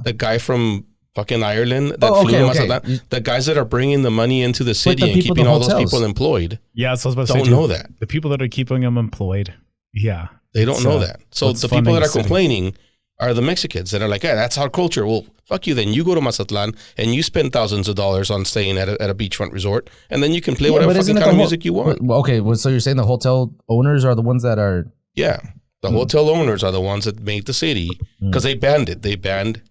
the guy from fucking Ireland that flew to Mazatlan, the guys that are bringing the money into the city and keeping all those people employed, so I was about to don't say, know that. The people that are keeping them employed, they don't know that. So the people that are complaining are the Mexicans that are like, that's our culture. Well, fuck you then. You go to Mazatlan and you spend thousands of dollars on staying at a beachfront resort, and then you can play whatever fucking kind of music you want. So you're saying the hotel owners are the ones that are... Yeah. The hotel owners are the ones that made the city because they banned it. They banned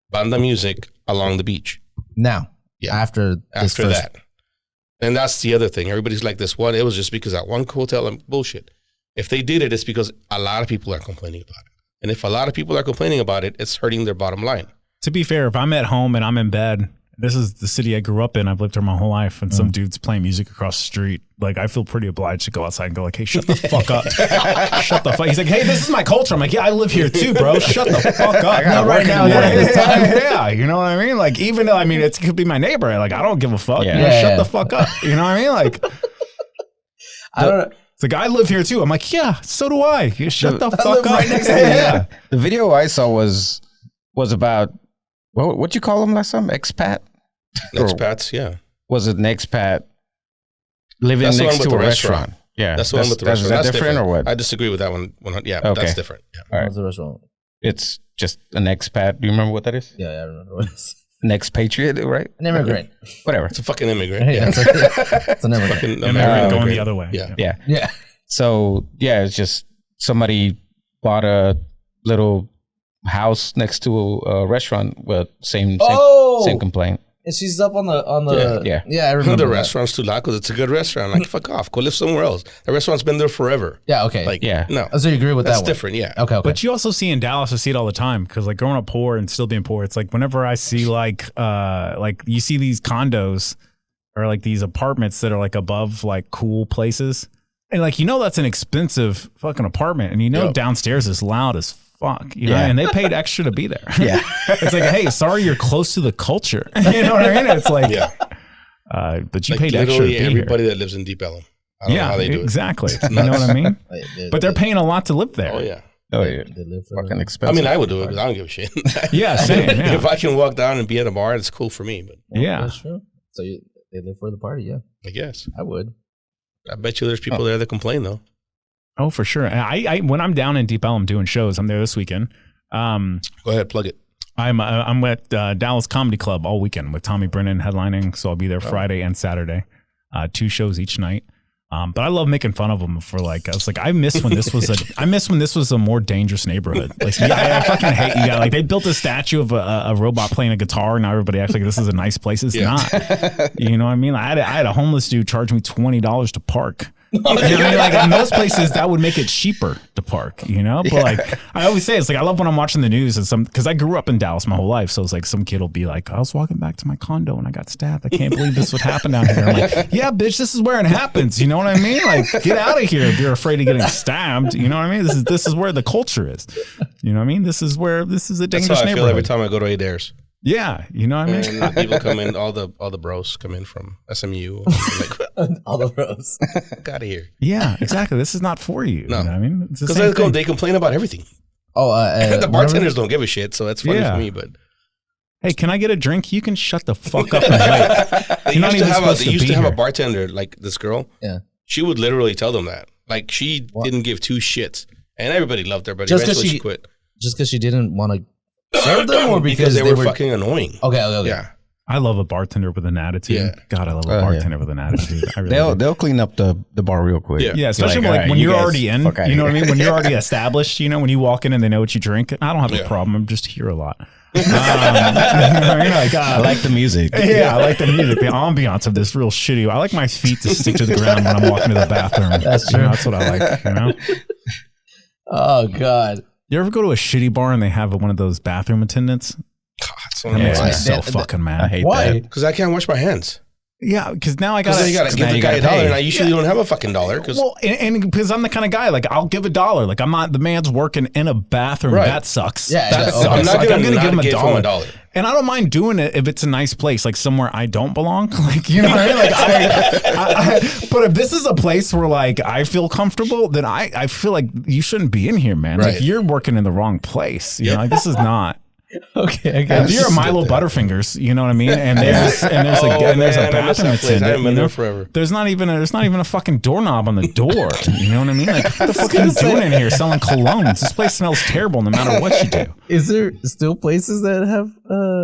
banda music along the beach. Now, after that. And that's the other thing. Everybody's like this one. It was just because that one hotel and bullshit. If they did it, it's because a lot of people are complaining about it. And if a lot of people are complaining about it, it's hurting their bottom line. To be fair, if I'm at home and I'm in bed, this is the city I grew up in. I've lived here my whole life, and some dude's playing music across the street. Like, I feel pretty obliged to go outside and go like, hey, shut the fuck up. Shut the fuck. He's like, hey, this is my culture. I'm like, yeah, I live here too, bro. Shut the fuck up. Not right now. Yeah, you know what I mean? Like, even though, I mean, it could be my neighbor. Like, I don't give a fuck. Shut the fuck up. You know what I mean? Like, I don't know. It's like, I live here too. I'm like, yeah, so do I. You shut the fuck up. Right next to you. The video I saw was about, what you call them last time? Expat? Expats, yeah. Was it an expat living next to a restaurant? Yeah. That's the one with the restaurant. Is that different or what? I disagree with that one. Yeah, but that's different. Yeah. All right. What's the restaurant? It's just an expat. Do you remember what that is? Yeah, I remember what it is. An expatriate, right? An immigrant. Whatever. It's a fucking immigrant. Yeah, it's an immigrant. Fucking American going the other way. Yeah. So, it's just somebody bought a little house next to a restaurant with same complaint. And she's up on the I remember the restaurant's too loud because it's a good restaurant. Like, fuck off, go live somewhere else. The restaurant's been there forever. Yeah, okay. Like, no. So you agree with That's that one? different, yeah. Okay. But you also see in Dallas, I see it all the time because like growing up poor and still being poor, it's like whenever I see like you see these condos or like these apartments that are like above like cool places. And like, that's an expensive fucking apartment. And downstairs is loud as fuck, you know, and they paid extra to be there. Yeah. It's like, hey, sorry, you're close to the culture. You know what I mean? It's like, but you like paid extra to be everybody here. That lives in Deep Ellum. I don't know how they do exactly. You know what I mean? But they're paying a lot to live there. Oh, yeah. They live for fucking expensive. I mean, I would do it, but I don't give a shit. Yeah, same. Yeah. If I can walk down and be at a bar, it's cool for me. But that's true. So they live for the party, yeah. I guess. I would. I bet you there's people there that complain, though. Oh, for sure. I when I'm down in Deep Ellum doing shows, I'm there this weekend. Go ahead, plug it. I'm at Dallas Comedy Club all weekend with Tommy Brennan headlining, so I'll be there Friday and Saturday, 2 shows each night. But I love making fun of them for like, I was like, I miss when this was a more dangerous neighborhood. Like, I fucking hate you guys. Like, they built a statue of a robot playing a guitar, and now everybody acts like this is a nice place. It's not. You know what I mean? I had a homeless dude charge me $20 to park. You know what I mean? Like, in most places that would make it cheaper to park, but like I always say, it's like I love when I'm watching the news and because I grew up in Dallas my whole life, so it's like some kid will be like, I was walking back to my condo and I got stabbed. I can't believe this would happen down here. I'm like, yeah, bitch, this is where it happens. You know what I mean? Like, get out of here if you're afraid of getting stabbed. You know what I mean? This is where the culture is. You know what I mean? This is a dangerous neighborhood. That's how I feel every time I go to Adair's. Yeah, you know what I mean? And people come in, all the bros come in from SMU. Like, all the bros. Get out of here. Yeah, exactly. This is not for you. No. You know what I mean? Because they complain about everything. The bartenders don't give a shit, so that's funny for me. But hey, can I get a drink? You can shut the fuck up and wait. They used to have a bartender, like this girl. Yeah. She would literally tell them that. Like, she didn't give 2 shits. And everybody loved her, but eventually she quit. Just because she didn't want to serve them, or because they were fucking annoying. Okay. Yeah. I love a bartender with an attitude. Yeah. God, I love a bartender with an attitude. I really they'll clean up the bar real quick. Yeah, especially like when you're already in. You know what I mean? When you're already established, when you walk in and they know what you drink. I don't have a problem. I'm just here a lot. I like the music. Yeah, I like the music. The ambiance of this real shitty. I like my feet to stick to the ground when I'm walking to the bathroom. That's true. That's what I like. Oh God. You ever go to a shitty bar and they have one of those bathroom attendants? God, that makes me so fucking mad. I hate Why? that. Because I can't wash my hands. Yeah, because now I Because then you gotta give the guy $1, and I usually don't have a fucking dollar. Well, and because I'm the kind of guy, like, I'll give $1. Like, I'm not the man's working in a bathroom. Right. That sucks. Yeah, that sucks. I'm not gonna give him $1. And I don't mind doing it if it's a nice place, like somewhere I don't belong. Like, you know what I mean? Like, but if this is a place where, like, I feel comfortable, then I feel like you shouldn't be in here, man. Right. Like, you're working in the wrong place. You know, like, this is not. Okay, I got If you're a Milo Butterfingers, you know what I mean, and there's a bathroom that's in I it, haven't been there forever. there's not even a fucking doorknob on the door. You know what I mean? Like, what the fuck are you doing in here selling colognes? This place smells terrible no matter what you do. Is there still places that have?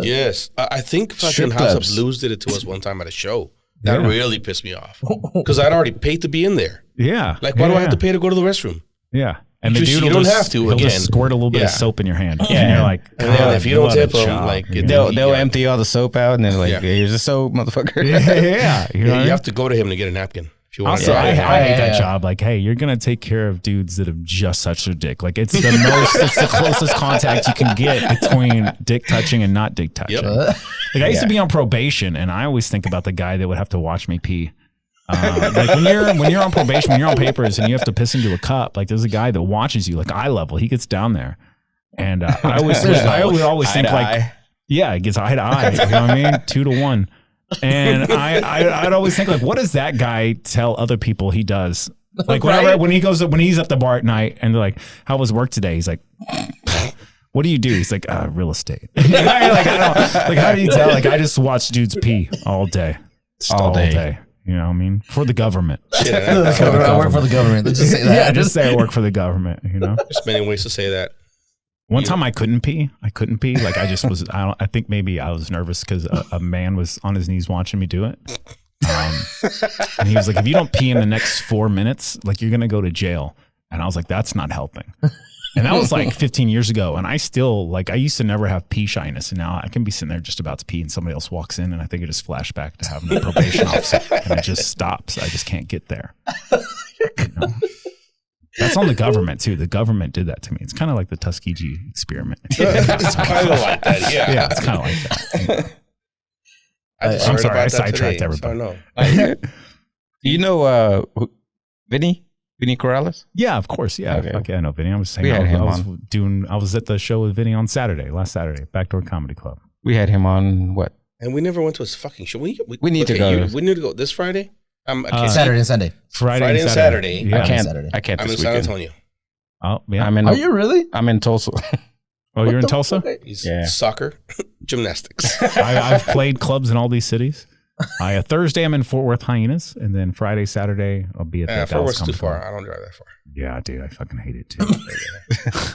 Yes, I think fucking Strip House clubs. of Blues did it to us one time at a show. That really pissed me off because I'd already paid to be in there. Yeah, Like, why do I have to pay to go to the restroom? Yeah. And the Just- dude you will don't just, have to, he'll again. just squirt a little bit of soap in your hand. Yeah. And you're like, And then if you don't what a tip 'em, job, like, you know? They'll empty all the soap out, and then like, Yeah. here's the soap, motherfucker. yeah. You know what I You mean? have to go to him to get a napkin if you want Also, to. I hate that Yeah. job. Like, hey, you're gonna take care of dudes that have just touched their dick. Like, it's the it's the closest contact you can get between dick touching and not dick touching. Yep. Like, I used to be on probation, and I always think about the guy that would have to watch me pee. Like, when you're on probation, when you're on papers, and you have to piss into a cup, like, there's a guy that watches you, like, eye level. He gets down there, and I would always think like, yeah, it gets eye to eye. You know what I mean? 2 to 1. And I'd always think like, what does that guy tell other people he does? Like, whenever when he's at the bar at night and they're like, how was work today? He's like, what do you do? He's like, real estate. Like, how do you tell? Like, I just watch dudes pee all day. Just all day. You know what I mean? For the government. Shit, I work for the government. Let's just say that. Yeah, just say I work for the government, you know? There's many ways to say that. One time I couldn't pee. Like, I just was, I think maybe I was nervous because a man was on his knees watching me do it. And he was like, if you don't pee in the next 4 minutes, like, you're going to go to jail. And I was like, that's not helping. And that was like 15 years ago. And I still, like, I used to never have pee shyness. And now I can be sitting there just about to pee and somebody else walks in. And I think it just flashed back to having a probation officer. And it just stops. I just can't get there. You know? That's on the government too. The government did that to me. It's kind of like the Tuskegee experiment. It's kind of like that, yeah. Yeah, it's kind of like that. just I'm heard sorry, about I that sidetracked today, everybody. So I know. You know, Vinny Corrales? Yeah, of course. Yeah, Okay. okay. I know Vinny. I was saying, We had him I was at the show with Vinny on last Saturday, Backdoor Comedy Club. We had him on what? And we never went to his fucking show. We need to go. We need to go this Friday. I can't Saturday and Sunday. Friday and Saturday. Yeah. Saturday. I can't I'm in this San weekend. Antonio. Oh, yeah. Are you really? I'm in Tulsa. Oh, you're in Tulsa? He's Yeah. soccer, gymnastics. I've played clubs in all these cities. Thursday I'm in Fort Worth Hyenas, and then Friday, Saturday I'll be at the Fort Dallas Worth's too Comedy Club. far. I don't drive that far. Yeah, dude, I fucking hate it too.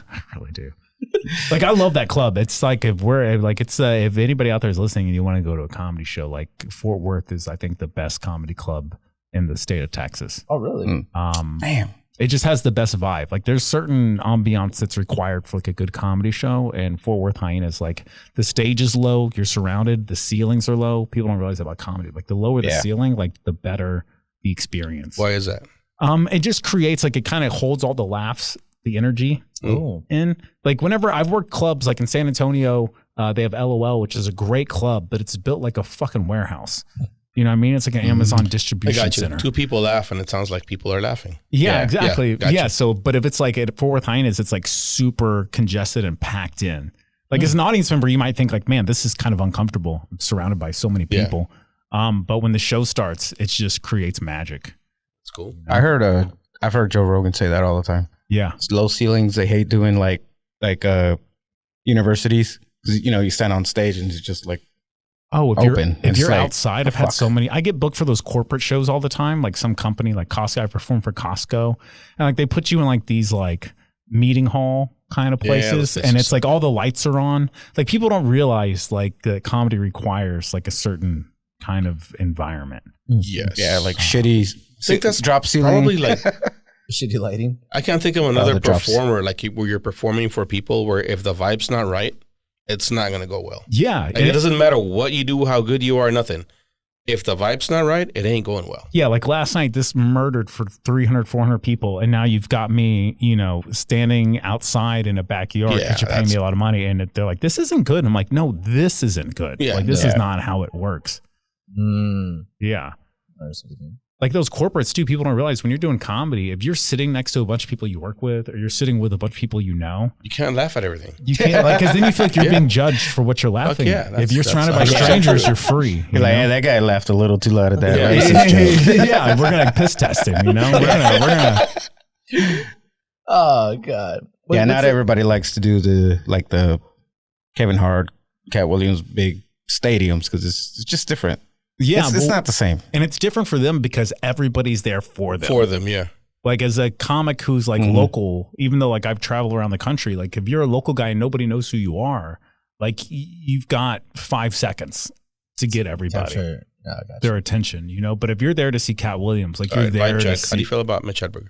I really do. Like, I love that club. It's like, if anybody out there is listening and you want to go to a comedy show, like, Fort Worth is, I think, the best comedy club in the state of Texas. Oh, really? Damn. It just has the best vibe. Like, there's certain ambiance that's required for like a good comedy show, and Fort Worth Hyenas, like, the stage is low, you're surrounded, the ceilings are low. People don't realize that about comedy. Like, the lower the ceiling, like, the better the experience. Why is that? It just creates, like, it kind of holds all the laughs, the energy in. Like, whenever I've worked clubs, like in San Antonio, they have LOL, which is a great club, but it's built like a fucking warehouse. You know what I mean? It's like an Amazon I distribution got you. center. 2 people laugh and it sounds like people are laughing. Yeah, exactly. Yeah, Yeah, gotcha. so, but if it's like at Fort Worth Hyenas, it's like super congested and packed in. Like, as an audience member, you might think like, man, this is kind of uncomfortable. I'm surrounded by so many people. But when the show starts, it just creates magic. It's cool. I've heard Joe Rogan say that all the time. Yeah. It's low ceilings. They hate doing like universities. 'Cause, you know, you stand on stage and it's just like, Oh, if open. you're It's like, outside, I've had so many. I get booked for those corporate shows all the time. Like some company, like Costco. I perform for Costco, and like they put you in like these like meeting hall kind of places, and it's like all the lights are on. Like, people don't realize like that comedy requires like a certain kind of environment. Yes. yeah, like shitty. I think that's drop ceiling. probably like, Shitty lighting. I can't think of another the drops. performer like where you're performing for people where if the vibe's not right, it's not going to go well. Yeah, Like, it doesn't matter what you do, how good you are, nothing. If the vibe's not right, it ain't going well. Yeah, like last night, this murdered for 300, 400 people. And now you've got me, you know, standing outside in a backyard because you're paying me a lot of money. And they're like, this isn't good. And I'm like, no, this isn't good. Yeah, like, this is not how it works. Yeah. Like those corporates too, people don't realize when you're doing comedy, if you're sitting next to a bunch of people you work with, or you're sitting with a bunch of people you know, you can't laugh at everything. You can't, like, because then you feel like you're being judged for what you're laughing at. If you're surrounded by strangers, you're free. You're like, hey, that guy laughed a little too loud at that racist joke. Yeah, we're gonna piss test him. You know, we're gonna. Oh God. Yeah, not everybody likes to do the Kevin Hart, Cat Williams big stadiums because it's just different. Yeah, it's not the same. And it's different for them because everybody's there for them. For them, yeah. Like as a comic who's like local, even though like I've traveled around the country, like if you're a local guy and nobody knows who you are, like you've got 5 seconds to get everybody their attention, you know? But if you're there to see Cat Williams, like you're there to see... How do you feel about Mitch Hedberg?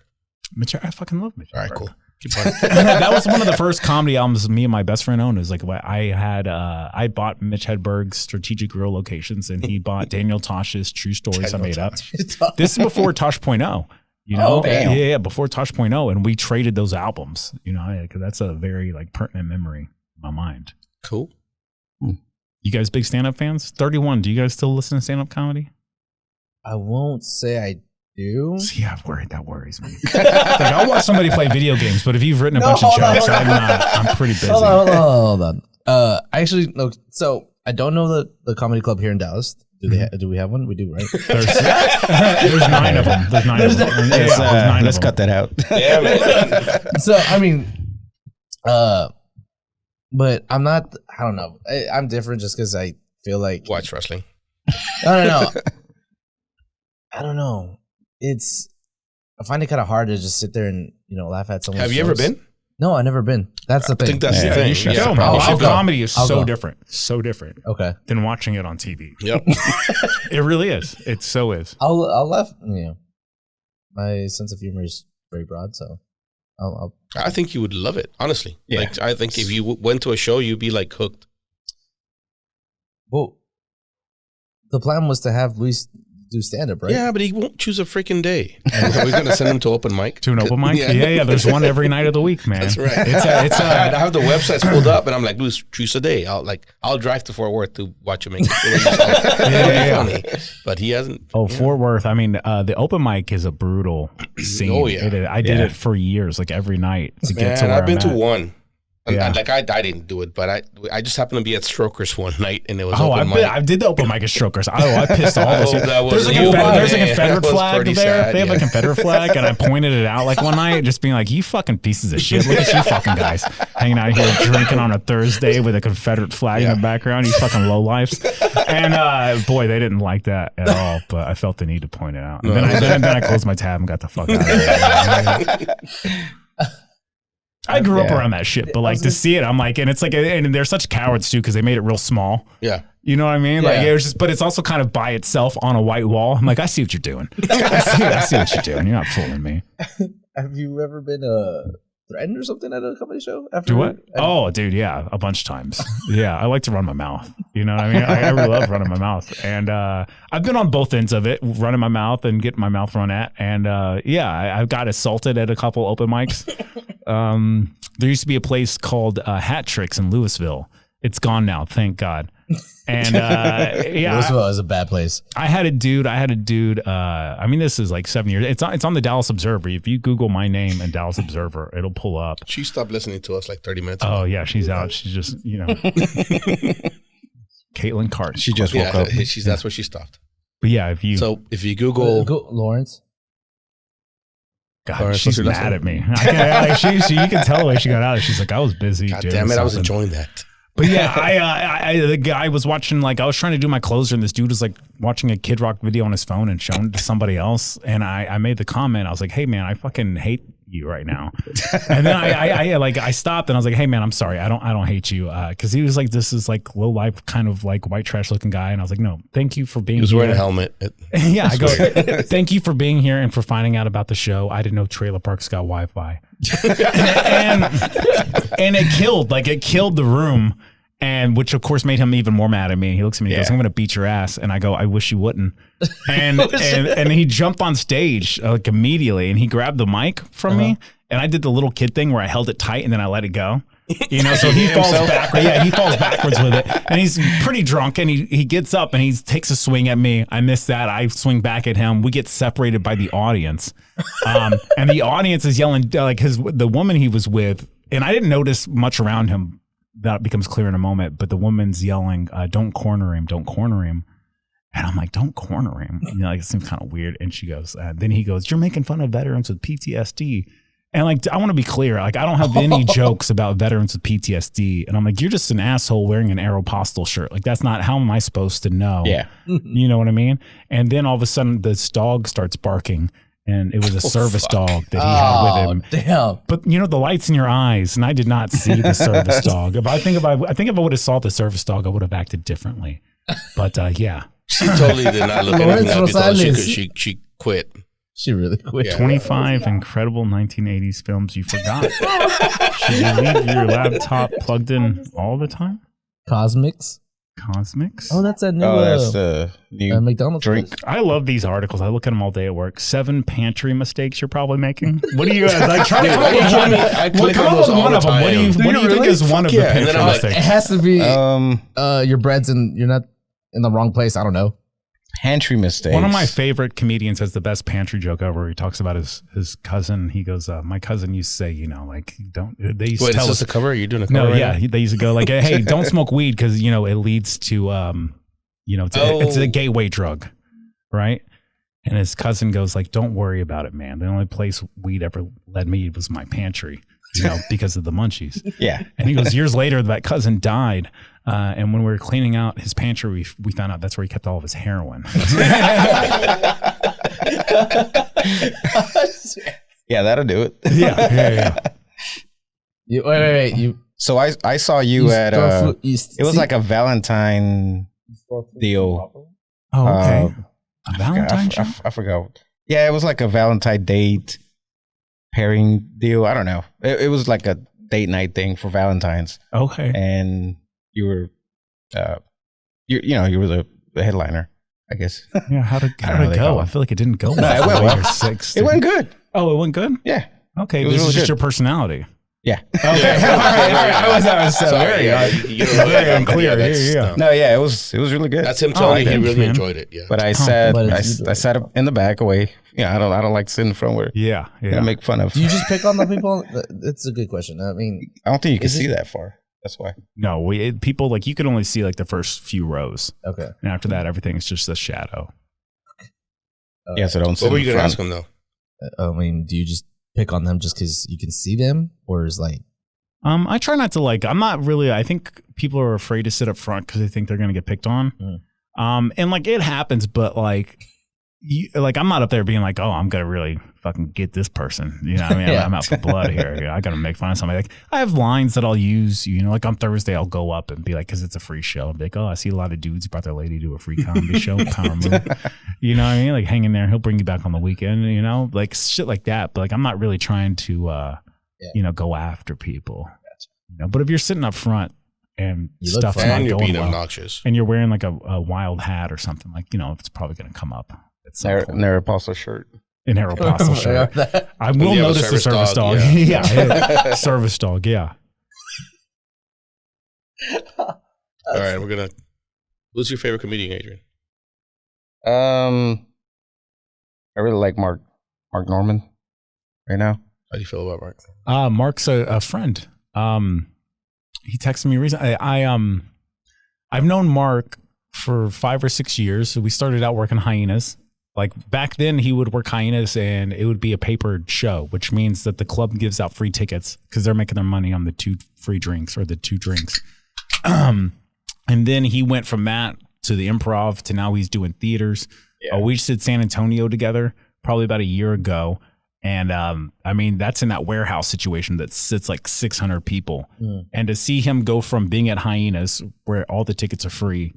I fucking love Mitch Hedberg. All right, cool. That was one of the first comedy albums me and my best friend owned. Is like I bought Mitch Hedberg's Strategic Grill locations, and he bought Daniel Tosh's True Stories I Made Up. This is before Tosh.0, you know? Yeah, before Tosh.0, and we traded those albums, you know, because that's a very like pertinent memory in my mind. Cool. You guys big stand-up fans? 31. Do you guys still listen to stand-up comedy? I won't say I do. Yeah, that worries me. Like, I'll watch somebody play video games, but if you've written a bunch of jokes, I'm pretty busy. Hold on. Actually, no. So I don't know the comedy club here in Dallas. Do we have one? We do, right? There's 9 of them. There's 9 of them. Let's cut that out. Yeah, man. So I mean, but I'm not. I don't know. I'm different just because I feel like watch wrestling. I don't know. I find it kind of hard to just sit there and laugh at someone. Have you ever been? No, I've never been. That's the thing. I think that's the thing. You should go. Live comedy is so different Okay. than watching it on TV. Yep. It really is. It so is. I'll laugh. My sense of humor is very broad, so I think you would love it, honestly. Yeah. Like I think if you went to a show, you'd be like hooked. Well, the plan was to have Luis do stand-up, right? Yeah, but he won't choose a freaking day. Are we going to send him to open mic? To an open mic? Yeah. There's one every night of the week, man. That's right. I have the websites pulled up, and I'm like, Luis, choose a day. I'll drive to Fort Worth to watch him make it. Funny. But he hasn't. Fort Worth. I mean, the open mic is a brutal scene. Oh, yeah. I did it for years, like every night to get to where I've been to at. one. Like I didn't do it, but I just happened to be at Strokers one night, and it was open mic. I did the open mic at Strokers. I pissed all those. There's a Confederate flag there. Sad, they have a Confederate flag, and I pointed it out like one night, just being like, "You fucking pieces of shit! Look at you fucking guys hanging out here drinking on a Thursday with a Confederate flag in the background. You fucking lowlifes!" And boy, they didn't like that at all. But I felt the need to point it out. And then I closed my tab and got the fuck out of there. I grew up around that shit, but like to see it, I'm like, and it's like, and they're such cowards too because they made it real small. Yeah, you know what I mean? Like it was just, but it's also kind of by itself on a white wall. I'm like, I see what you're doing. I see what you're doing. You're not fooling me. Have you ever been threatened or something at a comedy show? Do what? Oh, dude, yeah, a bunch of times. Yeah, I like to run my mouth. You know what I mean? I really love running my mouth, and I've been on both ends of it, running my mouth and getting my mouth run at, and I got assaulted at a couple open mics. There used to be a place called Hat Tricks in Louisville. It's gone now, thank God. And Louisville is a bad place. I had a dude. I mean, this is like 7 years. It's on the Dallas Observer. If you Google my name and Dallas Observer, it'll pull up. She stopped listening to us like 30 minutes ago. Oh yeah, she's out. She's just Caitlin Cart. She just woke up. That's where she stopped. But yeah, if you Google Lawrence. God, she's mad at me. You can tell the way she got out. She's like, I was busy. God damn it, I was enjoying that. But yeah, the guy was watching, like, I was trying to do my closer, and this dude was like watching a Kid Rock video on his phone and showing it to somebody else. And I made the comment. I was like, hey man, I fucking hate you right now. And then I stopped and I was like, hey man, I'm sorry. I don't hate you. Cause he was like, this is like low life kind of like white trash looking guy. And I was like, no, thank you for being here. He was wearing a helmet. Yeah. I go, thank you for being here and for finding out about the show. I didn't know Trailer Parks got Wi-Fi. and it killed the room. And which of course made him even more mad at me. He looks at me and goes, I'm going to beat your ass. And I go, I wish you wouldn't. And he jumped on stage like immediately and he grabbed the mic from me. And I did the little kid thing where I held it tight and then I let it go. You know, so he falls backwards. Yeah, he falls backwards with it. And he's pretty drunk and he gets up and he takes a swing at me. I miss that. I swing back at him. We get separated by the audience. And the audience is yelling, like the woman he was with, and I didn't notice much around him. That becomes clear in a moment. But the woman's yelling, don't corner him, don't corner him. And I'm like, don't corner him. You know, like, it seems kind of weird. And she goes, then he goes, you're making fun of veterans with PTSD. And like, I want to be clear, like, I don't have any jokes about veterans with PTSD. And I'm like, you're just an asshole wearing an Aeropostale shirt. Like, that's not, how am I supposed to know? Yeah. You know what I mean? And then all of a sudden this dog starts barking, and it was a service dog that he had with him. Damn. But you know, the lights in your eyes, and I did not see the service dog. I think if I would have saw the service dog, I would have acted differently. But yeah. She totally did not look at anything up because she quit. She really quit. Yeah. 25 incredible 1980s films you forgot. Should you leave your laptop plugged in all the time? Cosmics. Oh, that's a new, that's the new McDonald's drink. I love these articles. I look at them all day at work. 7 pantry mistakes you're probably making. What do you like? Try to come up with one. I click on those all the time. What do you think is one of the pantry mistakes? It has to be your bread's you're not in the wrong place. I don't know. Pantry mistakes. One of my favorite comedians has the best pantry joke ever. He talks about his cousin. He goes, my cousin used to say, you know, like, don't, they used to tell us a cover? Are you doing a cover? No, right yeah. now? They used to go like, hey, don't smoke weed because, you know, it leads to, you know, it's a gateway drug, right? And his cousin goes like, don't worry about it, man. The only place weed ever led me was my pantry, you know, because of the munchies. Yeah. And he goes, years later, that cousin died. And when we were cleaning out his pantry, we found out that's where he kept all of his heroin. Yeah, that'll do it. Yeah. Wait. So I saw you at it was like a Valentine deal. Oh, okay. A Valentine show? I forgot. Yeah, it was like a Valentine date pairing deal. I don't know. It was like a date night thing for Valentine's. Okay. And you were, you were the headliner, I guess. Yeah. How'd it go? I feel like it didn't go well. No, it went well. It went good. Oh, it went good? Yeah. Okay. This is just your personality. Yeah. Okay. All right. I was very unclear. Yeah. No, yeah, it was really good. That's him telling me he really enjoyed it. Yeah. But I sat up in the back away. Yeah, I don't like sitting in front where I make fun of. Do you just pick on the people? That's a good question. I mean, I don't think you can see that far. That's why. No, people like you can only see like the first few rows. Okay. And after that, everything is just a shadow. Yeah, so don't sit. What were you going to ask him though? I mean, do you just pick on them just because you can see them, or is like? I try not to I'm not really. I think people are afraid to sit up front because they think they're going to get picked on. And like it happens, but like. I'm not up there being like, oh, I'm gonna really fucking get this person. You know, what I mean, I'm out for blood here. I gotta make fun of somebody. Like, I have lines that I'll use. You know, like on Thursday, I'll go up and be like, because it's a free show. I'll be like, oh, I see a lot of dudes brought their lady to a free comedy show. Power move. You know what I mean? Like hang in there. He'll bring you back on the weekend. You know, like shit like that. But like, I'm not really trying to, you know, go after people. You know, but if you're sitting up front and stuff's not you're going being well, obnoxious, and you're wearing like a wild hat or something, like, you know, it's probably gonna come up. An Aeropostale shirt. An Aeropostale shirt. I will notice the service dog. Yeah. Service dog. Yeah. All right, who's your favorite comedian, Adrian? I really like Mark Norman right now. How do you feel about Mark? Mark's a friend. He texted me recently. I've known Mark for 5 or 6 years. So we started out working Hyenas. Like back then he would work Hyenas and it would be a papered show, which means that the club gives out free tickets because they're making their money on the 2 free drinks or the 2 drinks. And then he went from that to the Improv to now he's doing theaters. Yeah. We just did San Antonio together probably about a year ago. And I mean, that's in that warehouse situation that sits like 600 people. And to see him go from being at Hyenas where all the tickets are free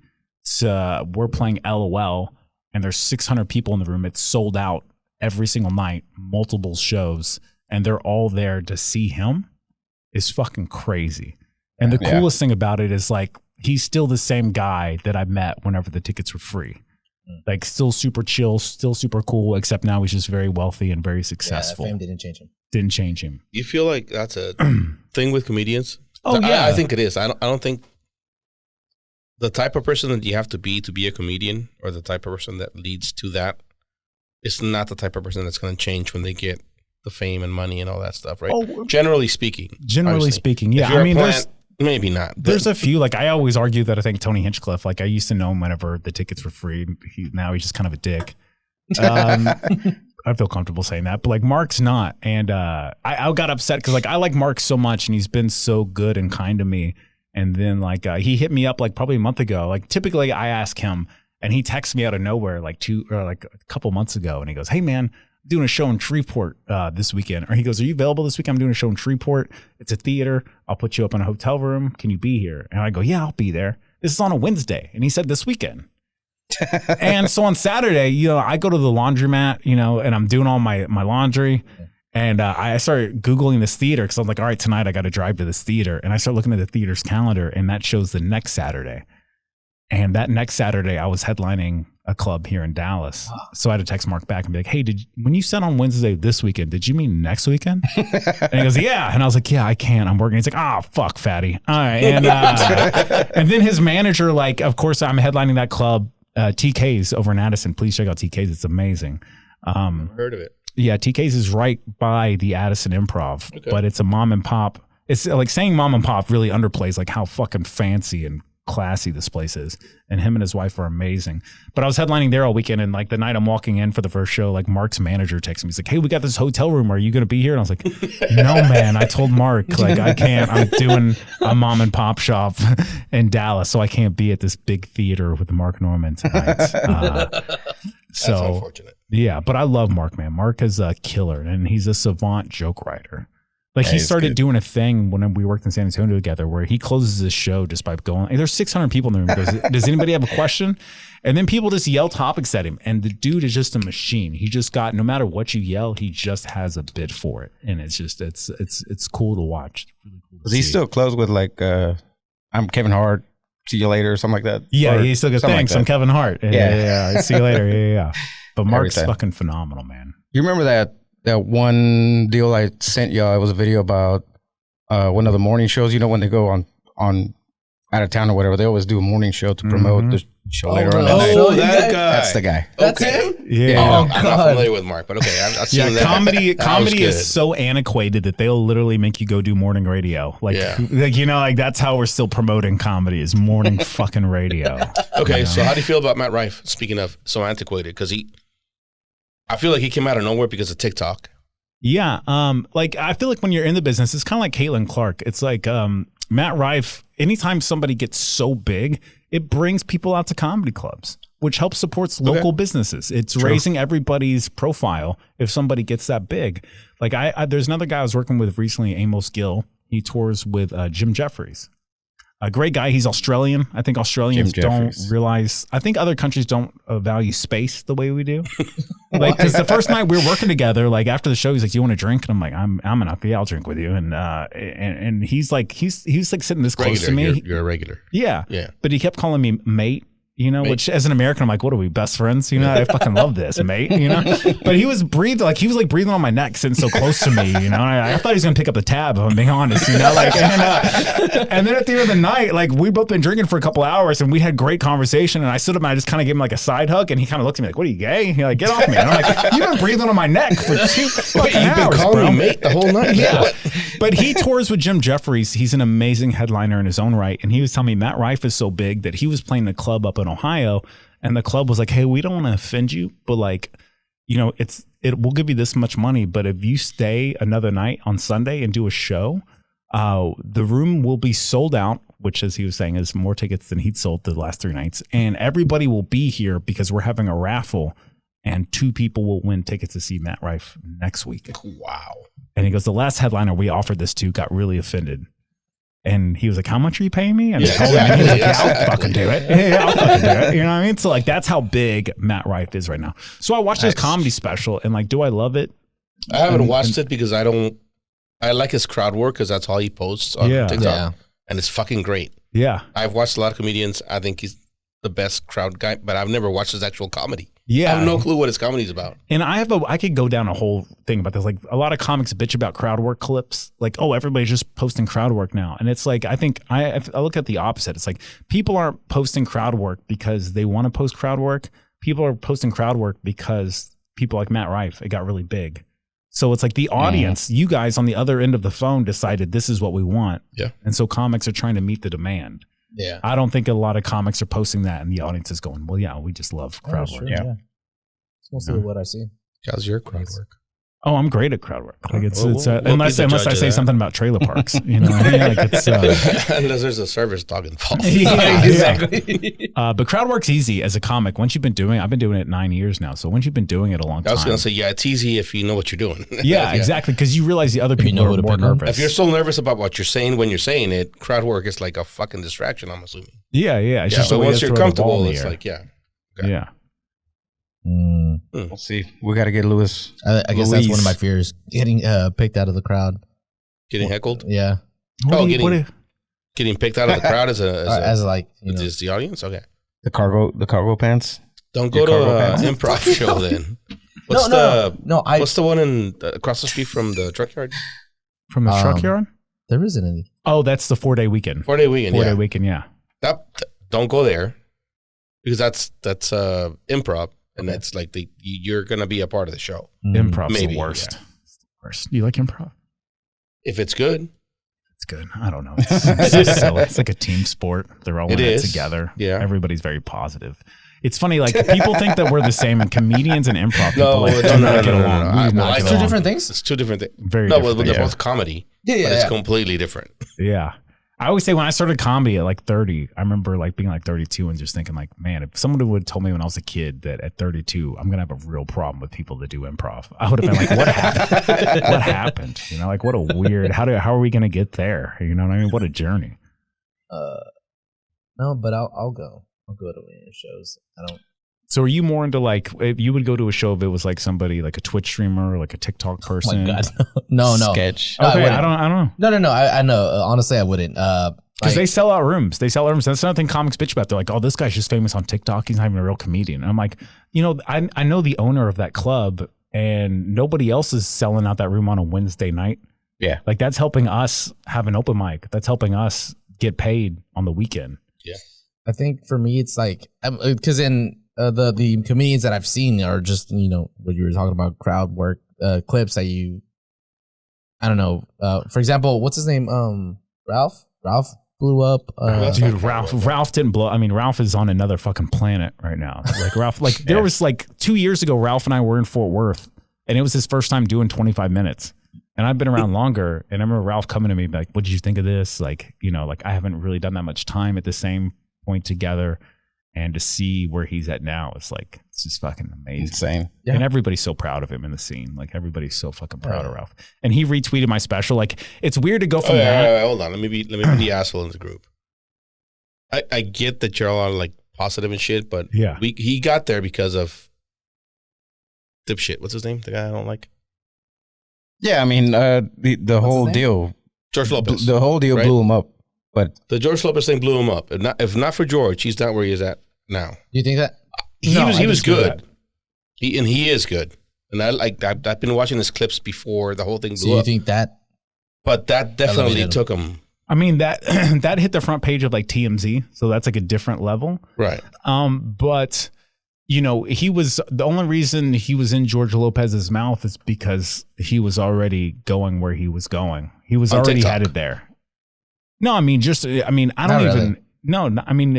to we're playing LOL and there's 600 people in the room. It's sold out every single night, multiple shows, and they're all there to see him is fucking crazy. And the coolest thing about it is like, he's still the same guy that I met whenever the tickets were free. Like still super chill, still super cool, except now he's just very wealthy and very successful. Fame didn't change him. Didn't change him. You feel like that's a thing with comedians? Oh yeah, I think it is. I don't think the type of person that you have to be a comedian, or the type of person that leads to that, is not the type of person that's going to change when they get the fame and money and all that stuff, right? Oh, generally speaking, yeah. I mean, maybe not. There's a few, like I always argue that I think Tony Hinchcliffe, like I used to know him whenever the tickets were free. Now he's just kind of a dick. I feel comfortable saying that, but like Mark's not. And I got upset because like I like Mark so much and he's been so good and kind to me. And then like he hit me up like probably a month ago. Like typically I ask him and he texts me out of nowhere like a couple months ago. And he goes, "Hey man, I'm doing a show in Shreveport this weekend." Or he goes, "Are you available this weekend? I'm doing a show in Shreveport. It's a theater. I'll put you up in a hotel room. Can you be here?" And I go, "Yeah, I'll be there. This is on a Wednesday." And he said, "This weekend." And so on Saturday, you know, I go to the laundromat, you know, and I'm doing all my laundry. And I started Googling this theater because I'm like, all right, tonight I got to drive to this theater. And I start looking at the theater's calendar and that shows the next Saturday. And that next Saturday, I was headlining a club here in Dallas. So I had to text Mark back and be like, "Hey, when you said on Wednesday this weekend, did you mean next weekend?" And he goes, "Yeah." And I was like, "Yeah, I can't. I'm working." He's like, "Oh, fuck, fatty." All right. And, and then his manager, like, of course, I'm headlining that club. TK's over in Addison. Please check out TK's. It's amazing. I've heard of it. Yeah, TK's is right by the Addison Improv, but it's a mom and pop. It's like saying mom and pop really underplays like how fucking fancy and classy this place is. And him and his wife are amazing. But I was headlining there all weekend, and like the night I'm walking in for the first show, like Mark's manager texts me. He's like, "Hey, we got this hotel room. Are you going to be here?" And I was like, "No, man. I told Mark, like, I can't. I'm doing a mom and pop shop in Dallas, so I can't be at this big theater with Mark Norman tonight." That's unfortunate. Yeah, but I love Mark, man. Mark is a killer, and he's a savant joke writer. Like he started doing a thing when we worked in San Antonio together where he closes his show just by going, like, there's 600 people in the room. He goes, "Does anybody have a question?" And then people just yell topics at him. And the dude is just a machine. He just got, no matter what you yell, he just has a bit for it. And it's just, it's cool to watch. It's really cool to he still close with like, "I'm Kevin Hart. See you later," or something like that? Yeah, he still goes, "Thanks, I'm Kevin Hart." Yeah. See you later. Yeah. But Mark's Everything. fucking phenomenal, man. You remember that one deal I sent y'all? It was a video about one of the morning shows. You know, when they go on out of town or whatever, they always do a morning show to promote the show later on. Oh, that guy. That's the guy. That's him? Yeah. Oh, I'm not God. familiar with Mark, but okay. I've seen that. Comedy is so antiquated that they'll literally make you go do morning radio. Like, you know, like that's how we're still promoting comedy is morning fucking radio. Okay, so how do you feel about Matt Rife? Speaking of so antiquated, because I feel like he came out of nowhere because of TikTok. Yeah. Like I feel like when you're in the business, it's kind of like Caitlin Clark. It's like Matt Rife, anytime somebody gets so big, it brings people out to comedy clubs, which helps supports local businesses. It's raising everybody's profile if somebody gets that big. Like there's another guy I was working with recently, Amos Gill. He tours with Jim Jeffries. A great guy. He's Australian. I think Australians don't realize. I think other countries don't value space the way we do. Like, because the first night we were working together, like after the show, he's like, "Do you want to drink?" And I'm like, "I'm an alcohol. Yeah, I'll drink with you." And he's like sitting this close to me. You're a regular. Yeah. But he kept calling me mate. You know, which as an American, I'm like, what are we, best friends? You know, I fucking love this, mate. You know, but he was breathing on my neck, sitting so close to me. You know, I thought he was gonna pick up the tab. If I'm being honest, you know, like, and then at the end of the night, like we both been drinking for a couple hours, and we had great conversation. And I stood up and I just kind of gave him like a side hug, and he kind of looked at me like, "What are you, gay?" He's like, "Get off me!" And I'm like, "You've been breathing on my neck for 2 fucking hours, You've been calling me mate the whole night." Yeah, but he tours with Jim Jeffries. He's an amazing headliner in his own right, and he was telling me Matt Rife is so big that he was playing a club up in Ohio. And the club was like, "Hey, we don't want to offend you, but like, you know, we'll give you this much money, but if you stay another night on Sunday and do a show, the room will be sold out," which, as he was saying, is more tickets than he'd sold the last 3 nights. "And everybody will be here because we're having a raffle, and 2 people will win tickets to see Matt Rife next week." Wow. And he goes, "The last headliner we offered this to got really offended." And he was like, "How much are you paying me?" And I told him, and he was like, "Yeah, I'll fucking do it. Yeah, I'll fucking do it." You know what I mean? So like, that's how big Matt Rife is right now. So I watched his comedy special, and like, do I love it? I haven't watched it because I like his crowd work because that's all he posts on TikTok. And it's fucking great. Yeah. I've watched a lot of comedians. I think he's the best crowd guy, but I've never watched his actual comedy. Yeah. I have no clue what his comedy's about. And I could go down a whole thing about this. Like a lot of comics bitch about crowd work clips. Like, oh, everybody's just posting crowd work now. And it's like, I think I look at the opposite. It's like people aren't posting crowd work because they want to post crowd work. People are posting crowd work because people like Matt Rife, it got really big. So it's like the audience, you guys on the other end of the phone decided this is what we want. Yeah. And so comics are trying to meet the demand. Yeah. I don't think a lot of comics are posting that and the audience is going, well, yeah, we just love crowd work. Yeah. It's mostly what I see. How's your crowd work? Oh, I'm great at crowd work. Like it's We'll unless be the I judge say of that. something about trailer parks, you know. What I mean? Like it's Unless there's a service dog involved. yeah, Exactly. but crowd work's easy as a comic. Once you've been doing it, I've been doing it 9 years now. So once you've been doing it a long I time, was gonna say, yeah, it's easy if you know what you're doing. yeah, exactly, because you realize the other you people know are who to more pick on. nervous. If you're so nervous about what you're saying when you're saying it, crowd work is like a fucking distraction. I'm assuming. yeah, it's Yeah, just a but way once to you're throw the ball comfortable, in the it's air. like, yeah. Yeah. We'll see. We got to get Louis. I guess that's one of my Luis. fears. Getting picked out of the crowd. Getting heckled, Yeah. getting picked out of the crowd as As like, you know. is the audience. Okay, The cargo pants. don't Your go to cargo an pants? improv show then. What's No, what's the one in across the street from the truck yard? From the truck yard? there isn't any. Oh, that's the 4-day weekend. 4-day weekend. 4-day Yeah, weekend, yeah. don't go there because that's improv, and that's like you're gonna be a part of the show Improv's Maybe, the worst. It's the worst. You like improv? if it's good. It's good. I don't know. It's so silly. It's like a team sport. They're all in it is. together. Yeah. Everybody's very positive. It's funny, like people think that we're the same, and comedians and improv people No, like, no, do no, not no, get no, no, along. no. We do Well, not it's get Two along. different things? It's two different things. Very No, different but they're things. both comedy. Yeah, But it's completely different. Yeah. I always say when I started comedy at like 30, I remember like being like 32 and just thinking like, man, if someone would have told me when I was a kid that at 32, I'm going to have a real problem with people that do improv, I would have been like, what happened? What happened? You know, like what a weird, how are we going to get there? You know what I mean? What a journey. No, but I'll go. I'll go to any shows. I don't. So are you more into like, if you would go to a show if it was like somebody like a Twitch streamer or like a TikTok person? Oh my God. No. Sketch. Okay, wouldn't. I don't know. No. I know. Honestly, I wouldn't. Because they sell out rooms. They sell out rooms. That's another thing comics bitch about. They're like, oh, this guy's just famous on TikTok. He's not even a real comedian. And I'm like, you know, I know the owner of that club and nobody else is selling out that room on a Wednesday night. Yeah. Like that's helping us have an open mic. That's helping us get paid on the weekend. Yeah. I think for me, it's like, because in the comedians that I've seen are just, you know, what you were talking about, crowd work clips that you, I don't know. For example, what's his name? Ralph blew up. Dude, Ralph didn't blow. I mean, Ralph is on another fucking planet right now. Like Ralph, like there was like 2 years ago, Ralph and I were in Fort Worth and it was his first time doing 25 minutes. And I've been around longer. And I remember Ralph coming to me like, what did you think of this? Like, you know, like I haven't really done that much time at the same point together. And to see where he's at now, it's like, it's just fucking amazing. Insane. Yeah. And everybody's so proud of him in the scene. Like everybody's so fucking proud of Ralph. And he retweeted my special. Like it's weird to go from that. Hold on. Let me be the asshole in the group. I get that you're all like positive and shit, but Yeah. he got there because of dipshit. What's his name? The guy I don't like. Yeah, I mean, the whole name? deal, George Lopez. the whole deal right? blew him up. But The George Lopez thing blew him up. If not for George, he's not where he is at now. You think that? He No, was I disagree with good. He is good. And I've been watching his clips before the whole thing So blew you up. think that? But that definitely Elevated him. took him I mean, that that hit the front page of like TMZ. So that's like a different level. right. But you know, the only reason he was in George Lopez's mouth is because he was already going where he was going. He was On already TikTok. headed there. No, I mean, I don't Not even, really. no, I mean,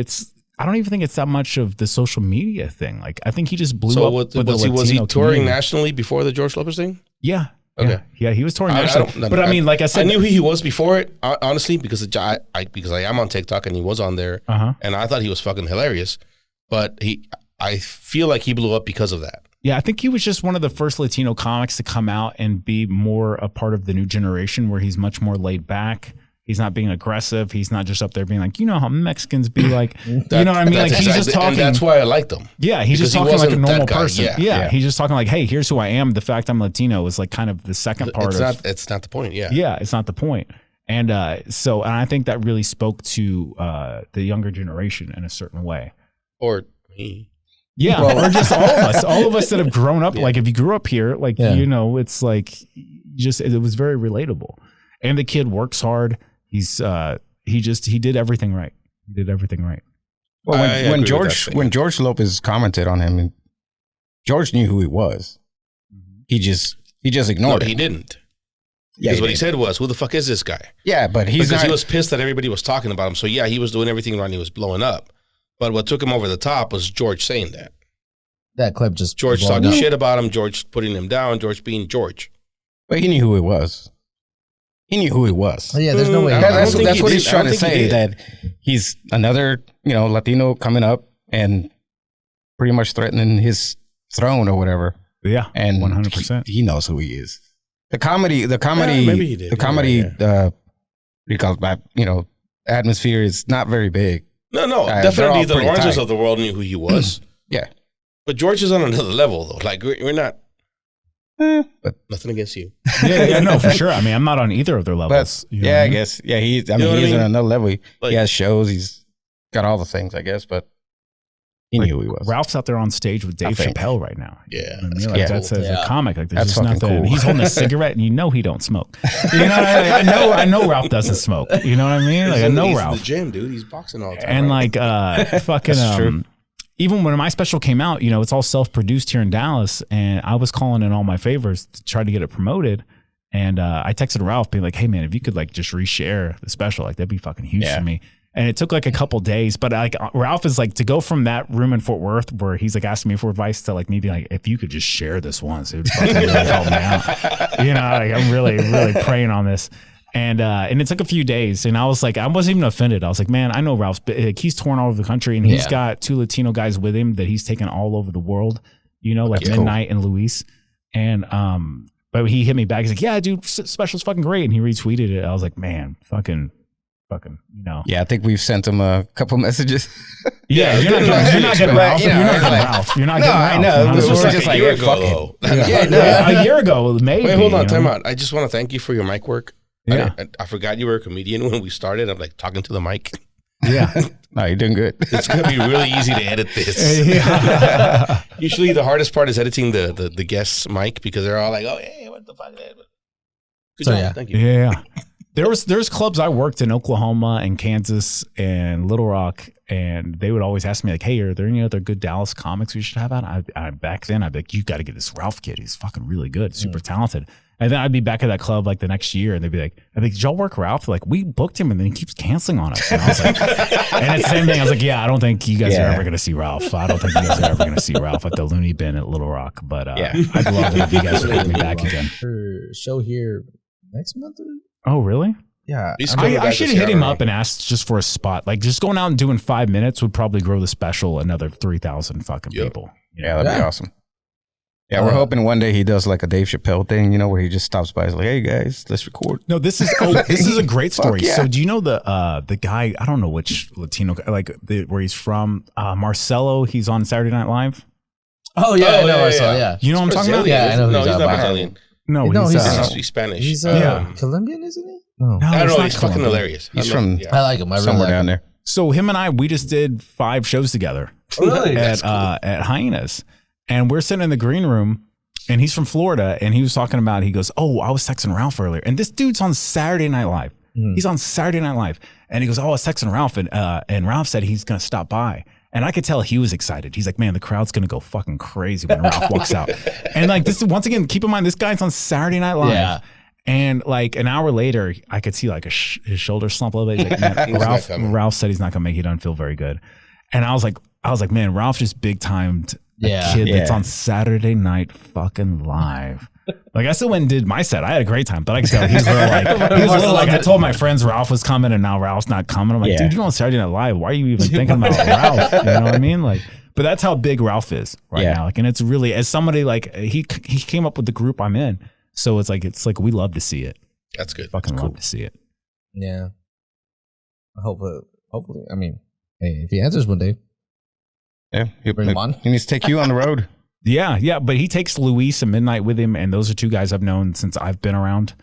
I don't even think it's that much of the social media thing. Like, I think he just blew So up was with the he Latino touring community. nationally before the George Lopez thing? Yeah. Okay. Yeah, he was touring I nationally. don't- But I mean, like I said, I knew who he was before it, honestly, because I am on TikTok and he was on there, Uh-huh. and I thought he was fucking hilarious. But I feel like he blew up because of that. Yeah, I think he was just one of the first Latino comics to come out and be more a part of the new generation where he's much more laid back. He's not being aggressive. He's not just up there being like, you know how Mexicans be like, you know what I mean? Like That's he's just exactly- talking. and that's why I liked him. Yeah, he's just because talking he like a wasn't normal that guy. person. Yeah, Yeah, he's just talking like, hey, here's who I am. The fact I'm Latino is like kind of the second part It's not the point. Yeah. yeah, it's not the point. And so I think that really spoke to the younger generation in a certain way. Or me. Yeah, or just all of us that have grown up. Like if you grew up here, like you know, it's like it was very relatable. And the kid works hard. He did everything right. He did everything right. Well, when George Lopez commented on him, George knew who he was. He just ignored it. He didn't. Because what he said was, "Who the fuck is this guy?" Yeah, but he was pissed that everybody was talking about him. So yeah, he was doing everything right. He was blowing up. But what took him over the top was George saying that. That clip just George talking shit about him. George putting him down. George being George. But he knew who he was. Oh, yeah, there's no way. That's what he's trying to say. That he's another, Latino coming up and pretty much threatening his throne or whatever. Yeah, and 100%. He knows who he is. The comedy, atmosphere is not very big. No, definitely the Lawrences of the world knew who he was. Yeah, but George is on another level though. Like we're not. But nothing against you. Yeah, no, for sure. I mean, I'm not on either of their levels. But, I guess. Yeah, he's on another level. He has shows. He's got all the things, I guess. But he knew who he was. Ralph's out there on stage with Dave Chappelle right now. Yeah, that's a comic. Like there's just nothing. Cool. He's holding a cigarette, and he don't smoke. I know Ralph doesn't smoke. You know what I mean? Like I know Ralph. In the gym, dude. He's boxing all the time. And like fucking even when my special came out, it's all self-produced here in Dallas, and I was calling in all my favors to try to get it promoted. And I texted Ralph being like, "Hey man, if you could like just reshare the special, like that'd be fucking huge for me." And it took like a couple days, but like Ralph is like, to go from that room in Fort Worth where he's like asking me for advice to like maybe like, if you could just share this once, it would fucking really help me out. Like I'm really, really praying on this. And it took a few days, and I was like, I wasn't even offended. I was like, man, I know Ralph's, like, he's touring all over the country, and he's got 2 Latino guys with him that he's taken all over the world, like Midnight and Luis. And but he hit me back. He's like, yeah, dude, special's fucking great, and he retweeted it. I was like, man, fucking. Yeah, I think we've sent him a couple messages. Yeah, you're not getting Ralph. You're not getting Ralph. You're not getting Ralph. I know. This was like a year ago. A year ago, maybe. Wait, hold on, time out. I just want to thank you for your mic work. Yeah. I forgot you were a comedian when we started. I'm like talking to the mic. Yeah. No, you're doing good. It's going to be really easy to edit this. Usually the hardest part is editing the guest's mic because they're all like, oh, hey, what the fuck? Good job. Thank you. Yeah. There's clubs I worked in Oklahoma and Kansas and Little Rock, and they would always ask me like, "Hey, are there any other good Dallas comics we should have out?" Back then, I'd be like, "You got to get this Ralph kid. He's fucking really good, super talented." And then I'd be back at that club like the next year, and they'd be like, "Did y'all work Ralph?" Like, we booked him, and then he keeps canceling on us. And I was like, and it's the same thing. I was like, "Yeah, I don't think you guys are ever gonna see Ralph. I don't think you guys are ever gonna see Ralph at the Looney Bin at Little Rock." But I'd love it if you guys would have me back again. Her show here next month. Oh, really? Yeah, I should have hit him up and asked just for a spot. Like just going out and doing 5 minutes would probably grow the special another 3,000 fucking people. Yeah, that'd be awesome. Yeah, we're hoping one day he does like a Dave Chappelle thing, where he just stops by. He's like, "Hey guys, let's record." No, this is a great story. So do you know the guy? I don't know which Latino guy, where he's from. Marcelo. He's on Saturday Night Live. Oh yeah, I know Marcelo. Yeah, you know what I'm talking about? Yeah, I know. No, he's not Brazilian. No, he's Spanish. He's Colombian, isn't he? No, I don't know. He's fucking hilarious. He's from. I like him. I really somewhere like down him. there. So him and I, we just did 5 shows together at Hyenas, and we're sitting in the green room, and he's from Florida, and he was talking about. He goes, "Oh, I was texting Ralph earlier, and this dude's on Saturday Night Live. He's on Saturday Night Live, and he goes, "Oh, I was texting Ralph, and Ralph said he's gonna stop by." And I could tell he was excited. He's like, "Man, the crowd's gonna go fucking crazy when Ralph walks out." And like this, once again, keep in mind this guy's on Saturday Night Live. Yeah. And like an hour later, I could see like his shoulder slump a little bit. He's like, man, Ralph said he's not gonna make it. He doesn't feel very good. And I was like, man, Ralph just big timed a kid that's on Saturday Night fucking Live. Like I still went and did my set. I had a great time, but I could tell he was a little like I told my friends Ralph was coming, and now Ralph's not coming. I'm like, dude, you're on Saturday Night Live. Why are you even thinking about Ralph? You know what I mean? Like, but that's how big Ralph is now. Like, and it's really as somebody like he came up with the group I'm in. So it's like we love to see it. That's good. Fucking love to see it. Yeah. Hopefully. I mean, hey, if he answers one day, bring him on. He needs to take you on the road. Yeah. But he takes Luis and Midnight with him, and those are 2 guys I've known since I've been around.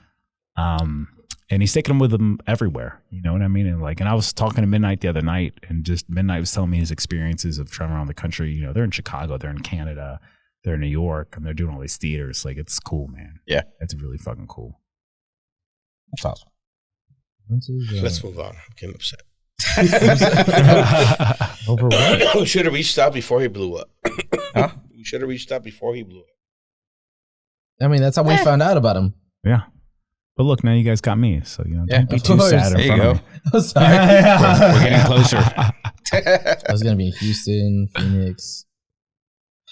And he's taking them with him everywhere. You know what I mean? And I was talking to Midnight the other night, and just Midnight was telling me his experiences of traveling around the country. You know, they're in Chicago, they're in Canada, they're in New York, and they're doing all these theaters. Like, it's cool, man. Yeah. It's really fucking cool. That's awesome. Let's move on. I'm getting upset. Over what? We should have reached out before he blew up. Huh? We should have reached out before he blew up. I mean, that's how we found out about him. Yeah. But look, now you guys got me. So, you know, don't be of too course. sad in There you front of go. me. I'm sorry. We're getting closer. I was gonna be in Houston, Phoenix.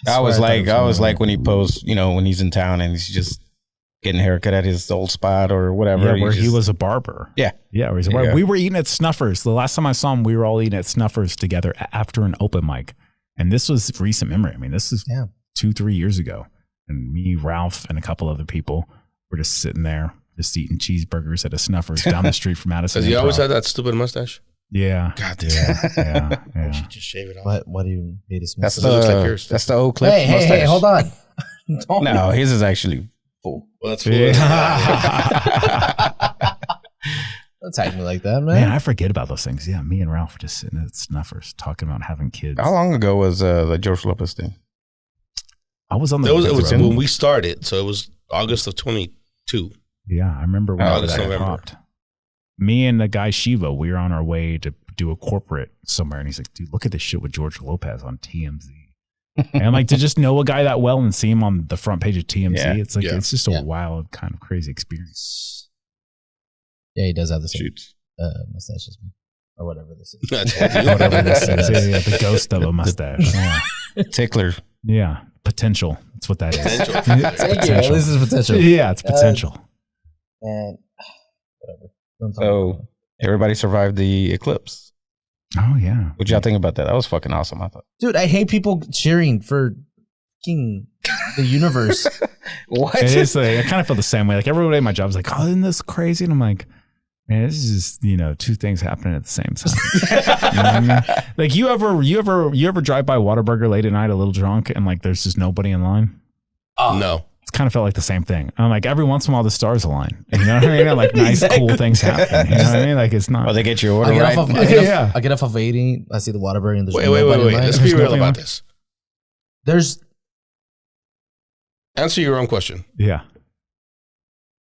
I was swear thought it like when he posts, you know, when he's in town and he's just getting a haircut at his old spot or whatever. Yeah, where he was a barber. Yeah. Yeah, where he's a barber. We were eating at Snuffers. The last time I saw him, we were all eating at Snuffers together after an open mic. And this was recent memory. I mean, this is 2-3 years ago. And me, Ralph, and a couple other people were just sitting there, just eating cheeseburgers at a Snuffers down the street from Madison. Does he Improv. always have that stupid mustache? Yeah. God damn. Yeah. You should just shave it off. What do you hate his That's mustache? looks like yours. the old Cliff Hey, mustache. hold on. Don't- No, his is actually full. Well, that's full. Don't attack me like that, man. Man, I forget about those things. Yeah, me and Ralph were just sitting at Snuffers talking about having kids. How long ago was the George Lopez thing? I was on the It was road. when we started, so it was August of 22. Yeah, I remember when August, that November. popped. Me and the guy Shiva, we were on our way to do a corporate somewhere, and he's like, "Dude, look at this shit with George Lopez on TMZ." And I'm like, to just know a guy that well and see him on the front page of TMZ, Yeah. it's like it's just a Yeah. wild, kind of crazy experience. Yeah, he does have the same Shoot. mustache as me, or whatever this is. That's what you- Whatever this is, yeah, the ghost of a mustache. Yeah, Tickler. yeah, potential. That's what that is. Potential. It's Thank you. potential. This is potential. Yeah, it's potential. And whatever. Don't talk So about it. everybody survived the eclipse. Oh yeah. What y'all think about that? That was fucking awesome, I thought. Dude, I hate people cheering for fucking the universe. What? It is like, I kind of feel the same way. Like everybody at my job is like, "Oh, isn't this crazy?" And I'm like, "Man, this is just two things happening at the same time." You know what I mean? Like you ever drive by Whataburger late at night, a little drunk, and like there's just nobody in line. No. It's kind of felt like the same thing. I'm like, every once in a while the stars align. You know what I mean? And like nice, cool things happen. You know what I mean? Like it's not. Oh, they get your order I get, right? off of, I get off of 80. I see the Whataburger and there's Wait. nobody in line. Let's be There's real nobody about on? this. There's Answer your own question. Yeah.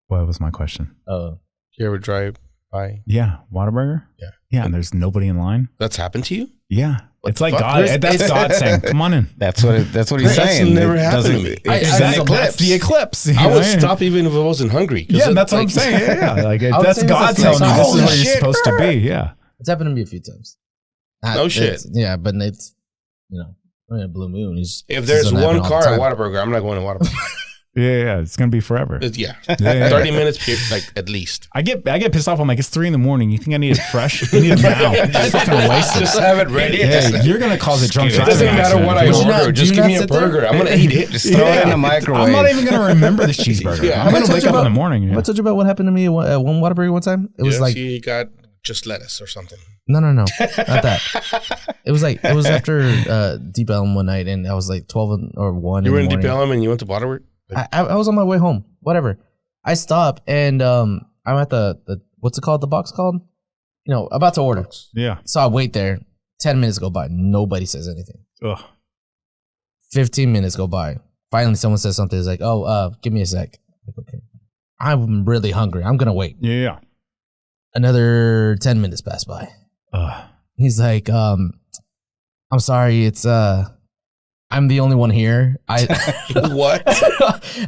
What was my question? You ever drive by? Yeah, Whataburger. Yeah. Yeah, and there's nobody in line. That's happened to you? Yeah, What it's the like fuck? God. That's God saying, "Come on in." That's what he's That's saying. never It happened to doesn't- me. it's Exactly. an That's the eclipse. I would stop even if I wasn't hungry. 'cause Yeah, it, that's what like, I'm saying. Yeah, like I would that's say God it's telling you like, this is holy where you're shit, supposed to be. Yeah. It's happened to me a few times. No shit. It's- Yeah, but it's I mean, Blue Moon. If there's doesn't one happen all car the at time. Whataburger, I'm not going to Whataburger. Yeah, it's gonna be forever. Yeah. Yeah. 30 minutes, like at least. I get pissed off. I'm like, it's 3 a.m. You think I need it fresh? You need it now. It's fucking wasted. Just have it ready. Yeah, you're gonna cause a drunk It driving doesn't matter accident. what I You know? Would you not- order. do Just you give not me a sit there? burger. I'm going to eat it. Just throw it in the microwave. I'm not even gonna remember this cheeseburger. Yeah. I'm gonna I told wake you up in about- the morning. I told you about what happened to me at one Whataburger one time. It was like he got just lettuce or something. no, not that. It was after Deep Elm one night, and I was like 12 or 1. You were in the Deep morning. Ellum and you went to Whataburger? I was on my way home. Whatever. I stop and I'm at the what's it called? The box called? About to order. Yeah. So I wait there. 10 minutes go by. Nobody says anything. Ugh. 15 minutes go by. Finally, someone says something. It's like, give me a sec. I'm like, okay. I'm really hungry. I'm gonna wait. Yeah. Another 10 minutes pass by. Ugh. He's like, I'm sorry. It's I'm the only one here. What?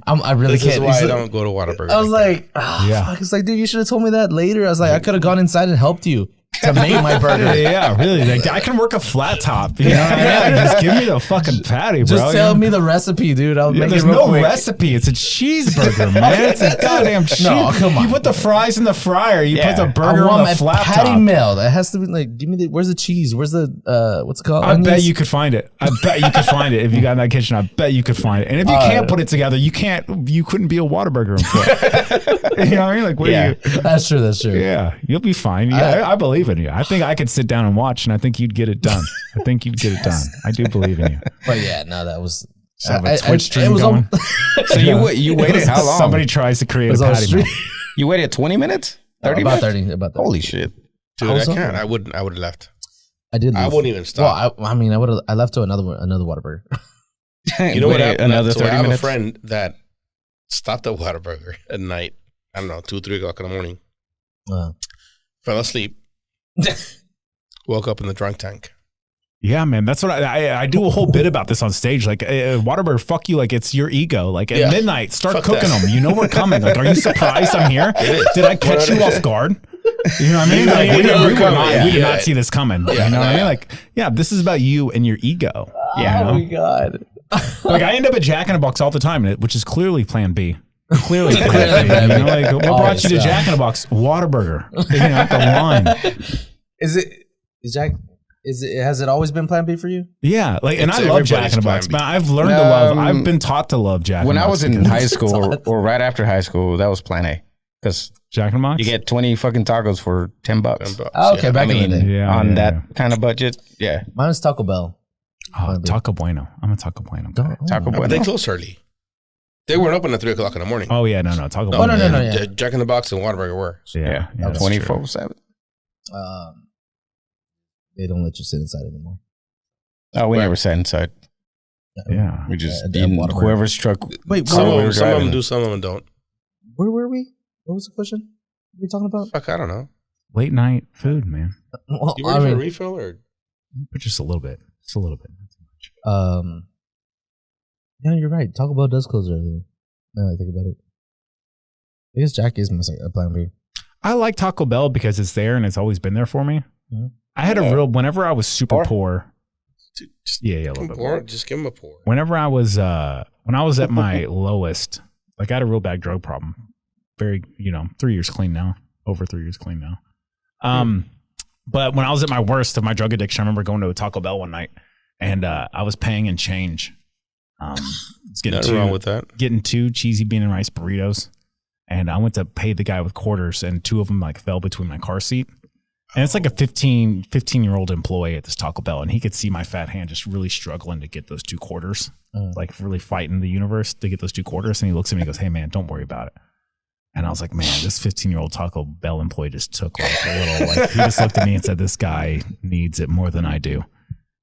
I really This is can't. why He's I like- don't go to Whataburger. I was like like, Yeah. fuck. It's like, dude, you should have told me that later. I was like, I could have gone inside and helped you to make my burger. Yeah, really. Like I can work a flat top. You know what I mean? Like, just give me the fucking patty, bro. Just tell me the recipe, dude. I'll Yeah, make there's it real no quick. recipe. It's a cheeseburger, man. It's a goddamn cheese. No, come on. You put the fries in the fryer. You put the I burger want on my the flat patty top. melt. It has to be like, give me where's the cheese? Where's the what's it called? I bet Onions? you could find it. I bet you could find it if you got in that kitchen. I bet you could find it. And if you can't put it together, you couldn't be a Whataburger employee. You know what I mean? Like, what Yeah. are you? That's true. That's true. Yeah, you'll be fine. Yeah, I believe in you. I think I could sit down and watch, and I think you'd get it done. I think you'd get it done. I do believe in you. But yeah, no, that was. So have a Twitch stream it was going. So you waited how long? Somebody tries to create a on patty stream. melt. You waited 20 minutes? 30 about minutes? 30. About 30. Holy shit. Dude, How's I up? can't. I would have left. I did. I leave. wouldn't even stop. Well, I mean, I left to another Whataburger. You know what Wait, happened? another So 30 I have minutes? a friend that stopped at Whataburger at night. I don't know, 2, 3 o'clock in the morning. Fell asleep. Woke up in the drunk tank. Yeah, man, that's what I do a whole bit about this on stage. Like, Whataburger, fuck you. Like, it's your ego. Like, at midnight, start Fuck cooking that. them. You know we're coming. Like, are you surprised I'm here? It is. Did I catch you off guard? You know what I mean? Like, we did not see this coming. You know what I mean? Like, yeah, this is about you and your ego. Yeah. Oh my god. Like, I end up at Jack in the Box all the time, which is clearly Plan B. Clearly Plan B. You know, like, what brought you to Jack in the Box? Whataburger. You know, at the line. Has it always been Plan B for you? Yeah, like, and It's I love Jack everybody's in the Box. Plan Man, B. I've learned to love. I've been taught to love Jack. When in the I Box was in because high school or right after high school, that was Plan A. Because Jack in the Box, you get 20 fucking tacos for $10. $10. Oh, okay, Yeah. back in the day. yeah, On yeah, that yeah. kind of budget, yeah. Mine was Taco Bell. Oh, Taco Bueno. I'm a Taco Bueno guy. Taco But they Bueno. close early. They weren't open at 3 o'clock in the morning. Oh yeah, no, Taco No, Bueno. no, yeah. Jack in the Box and Whataburger were. Yeah, that's 24/7. They don't let you sit inside anymore. Oh, we Right. never sat inside. Yeah. We just Yeah, in Whataburger. whoever's truck. Wait, Some we of were them driving. do, some of them don't. where were we? What was the question? What were we talking about? Fuck, I don't know. Late night food, man. Well, You ready for a refill or? But just a little bit. Just a little bit. Not too much. Yeah, you're right. Taco Bell does close earlier. Now that I think about it. I guess Jack is missing a Plan B. I like Taco Bell because it's there and it's always been there for me. Mhm. I had a real whenever I was super poor. Dude, just Yeah, a give little him bit pour. more. Just give him a pour. Whenever I was when I was at my lowest, like I had a real bad drug problem. Very, 3 years clean now. Over 3 years clean now. But when I was at my worst of my drug addiction, I remember going to a Taco Bell one night and I was paying in change. It's Nothing wrong with that. getting 2 cheesy bean and rice burritos. And I went to pay the guy with quarters and 2 of them like fell between my car seat. And it's like a 15-year-old employee at this Taco Bell. And he could see my fat hand just really struggling to get those 2 quarters, like really fighting the universe to get those 2 quarters. And he looks at me and goes, "Hey man, don't worry about it." And I was like, man, this 15-year-old Taco Bell employee just took like a little, like he just looked at me and said, "This guy needs it more than I do."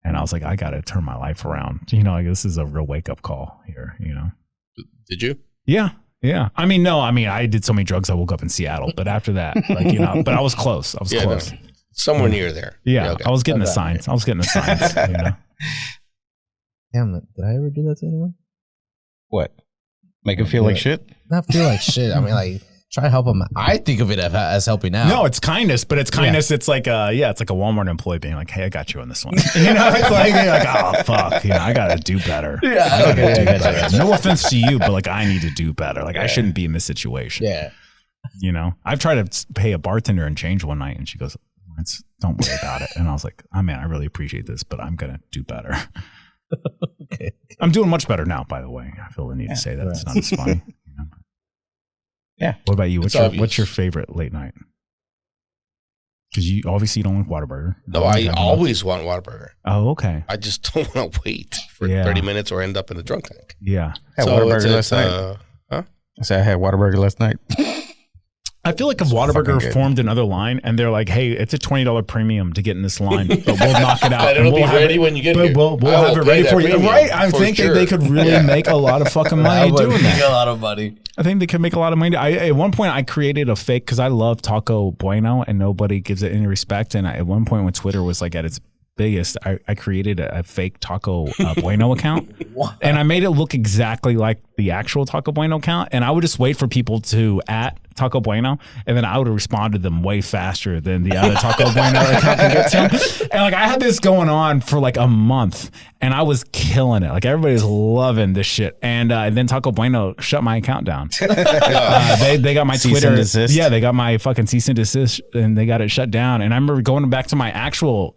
And I was like, I got to turn my life around. Like this is a real wake up call here, Did you? Yeah. Yeah. I mean, no, I did so many drugs. I woke up in Seattle, but after that, but I was close. I was close. No, somewhere near there. Yeah. Okay. I was getting the signs. Damn it. Did I ever do that to anyone? What? Make him feel like shit? Not feel like shit. I mean, like, try to help them. I think of it as helping out. No, it's kindness, but it's kindness. It's like it's like a Walmart employee being like, "Hey, I got you on this one." It's like you're like, "Oh fuck, I gotta do better." Yeah. Okay. I got you. No offense to you, but like I need to do better. Like I shouldn't be in this situation. Yeah. I've tried to pay a bartender and change one night, and she goes, "Don't worry about it." And I was like, "Oh man, I really appreciate this, but I'm gonna do better." Okay. I'm doing much better now, by the way. I feel the need to say that. It's not as funny. Yeah. What about you? It's What's obvious. your favorite late night? Because you obviously don't like Whataburger. No, I always want Whataburger. Oh, okay. I just don't want to wait for Yeah. 30 minutes or end up in the drunk tank. Yeah. Had Whataburger last night. I said I had Whataburger last night. I feel like if fucking Whataburger good. formed another line and they're like, "Hey, it's a $20 premium to get in this line, but we'll knock it out. But and it'll we'll be have ready it- when you get but here. We'll I have will it pay ready that for you." premium, Right? I'm for thinking sure. they could really make a lot of fucking money doing that. a lot of money. I think they could make a lot of money. At one point, I created a fake because I love Taco Bueno and nobody gives it any respect. And at one point, when Twitter was like at its biggest, I created a fake Taco Bueno account. And I made it look exactly like the actual Taco Bueno account. And I would just wait for people to at Taco Bueno, and then I would respond to them way faster than the other Taco Bueno account can get to them. And like I had this going on for like a month, and I was killing it. Like everybody's loving this shit. And then Taco Bueno shut my account down. They got my Cease Twitter. and desist. Yeah, they got my fucking cease and desist, and they got it shut down. And I remember going back to my actual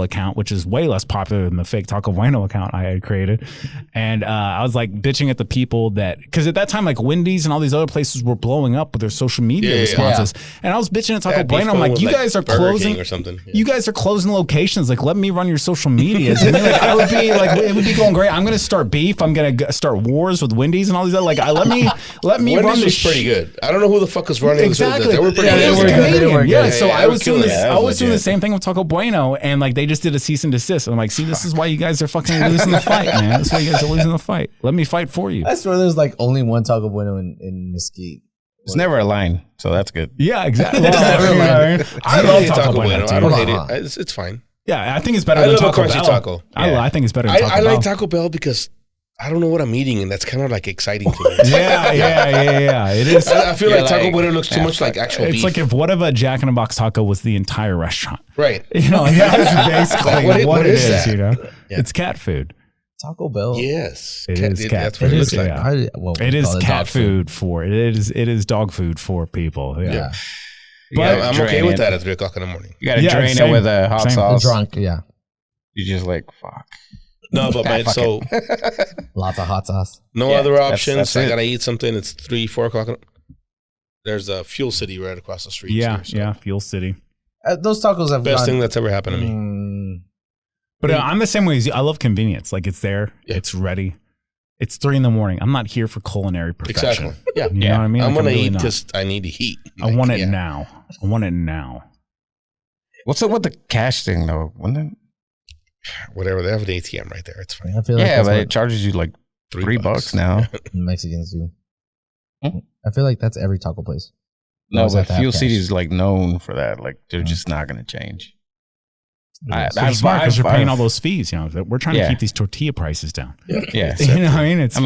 account, which is way less popular than the fake Taco Bueno account I had created. And I was like bitching at the people that, because at that time, like Wendy's and all these other places were blowing blowing up with their social media responses. And I was bitching at Taco Bueno. I'm like, you guys are Burger closing King or something. You guys are closing locations. Like, let me run your social medias. And like, I would be like, it would be going great. I'm gonna start beef. I'm gonna start wars with Wendy's and all these other. Like, let me Wendy's run this. Was pretty good. I don't know who the fuck is running. Exactly. They were pretty good. good. So I was doing this. it. I was doing the same thing with Taco Bueno, and like they just did a cease and desist. And I'm like, see, this is why you guys are fucking losing the fight, man. That's why you guys are losing the fight. Let me fight for you. I swear there's like only one Taco Bueno in Mesquite. It's never a line, so that's good. Yeah, exactly. I love Taco Bueno. I don't hate it. It's fine. Yeah, I think it's better I than love Taco a crunchy Bell. taco. I think it's better than Taco I Bell. like Taco Bell because I don't know what I'm eating, and that's kind of like exciting to me. Yeah. It is. I feel like Taco like, Bueno looks too much like actual It's beef. like if what if a Jack in the Box taco was the entire restaurant? Right. You know, that's basically What what it is is. that? You know, Yeah. it's cat food. Taco Bell. Yes. It is cat That's what food. it looks like. Yeah. It is cat food for it is dog food for people. Yeah. But I'm okay with that. that at 3 o'clock in the morning. You gotta Yeah, drain same. it with a hot Same. sauce. Drunk, yeah. You just like fuck. No, but man, Fuck so Lots of hot sauce. no Yeah, other that's- options. that's I it. gotta eat something. It's 3, 4 o'clock. There's a Fuel City right across the street. Yeah, here, so yeah, Fuel City. Those tacos have Best gone, thing that's ever happened to me. But I'm the same way as you. I love convenience. Like it's there, Yeah. it's ready. It's 3 a.m. I'm not here for culinary perfection. Exactly. Yeah. You know what I mean? I'm Like, gonna really eat not. because I need to heat. I want it now. I want it now. What's up with the cash thing though? Whatever. They have an ATM right there. It's fine. I feel like Yeah, that's but what it charges you like $3 now. Mexicans do. Hmm. I feel like that's every taco place. No, Always but have to have Fuel City cash. is like known for that. Like they're just not gonna change. That's smart because you're paying all those fees. You know, we're trying to keep these tortilla prices down. Yeah, You know what I mean? It's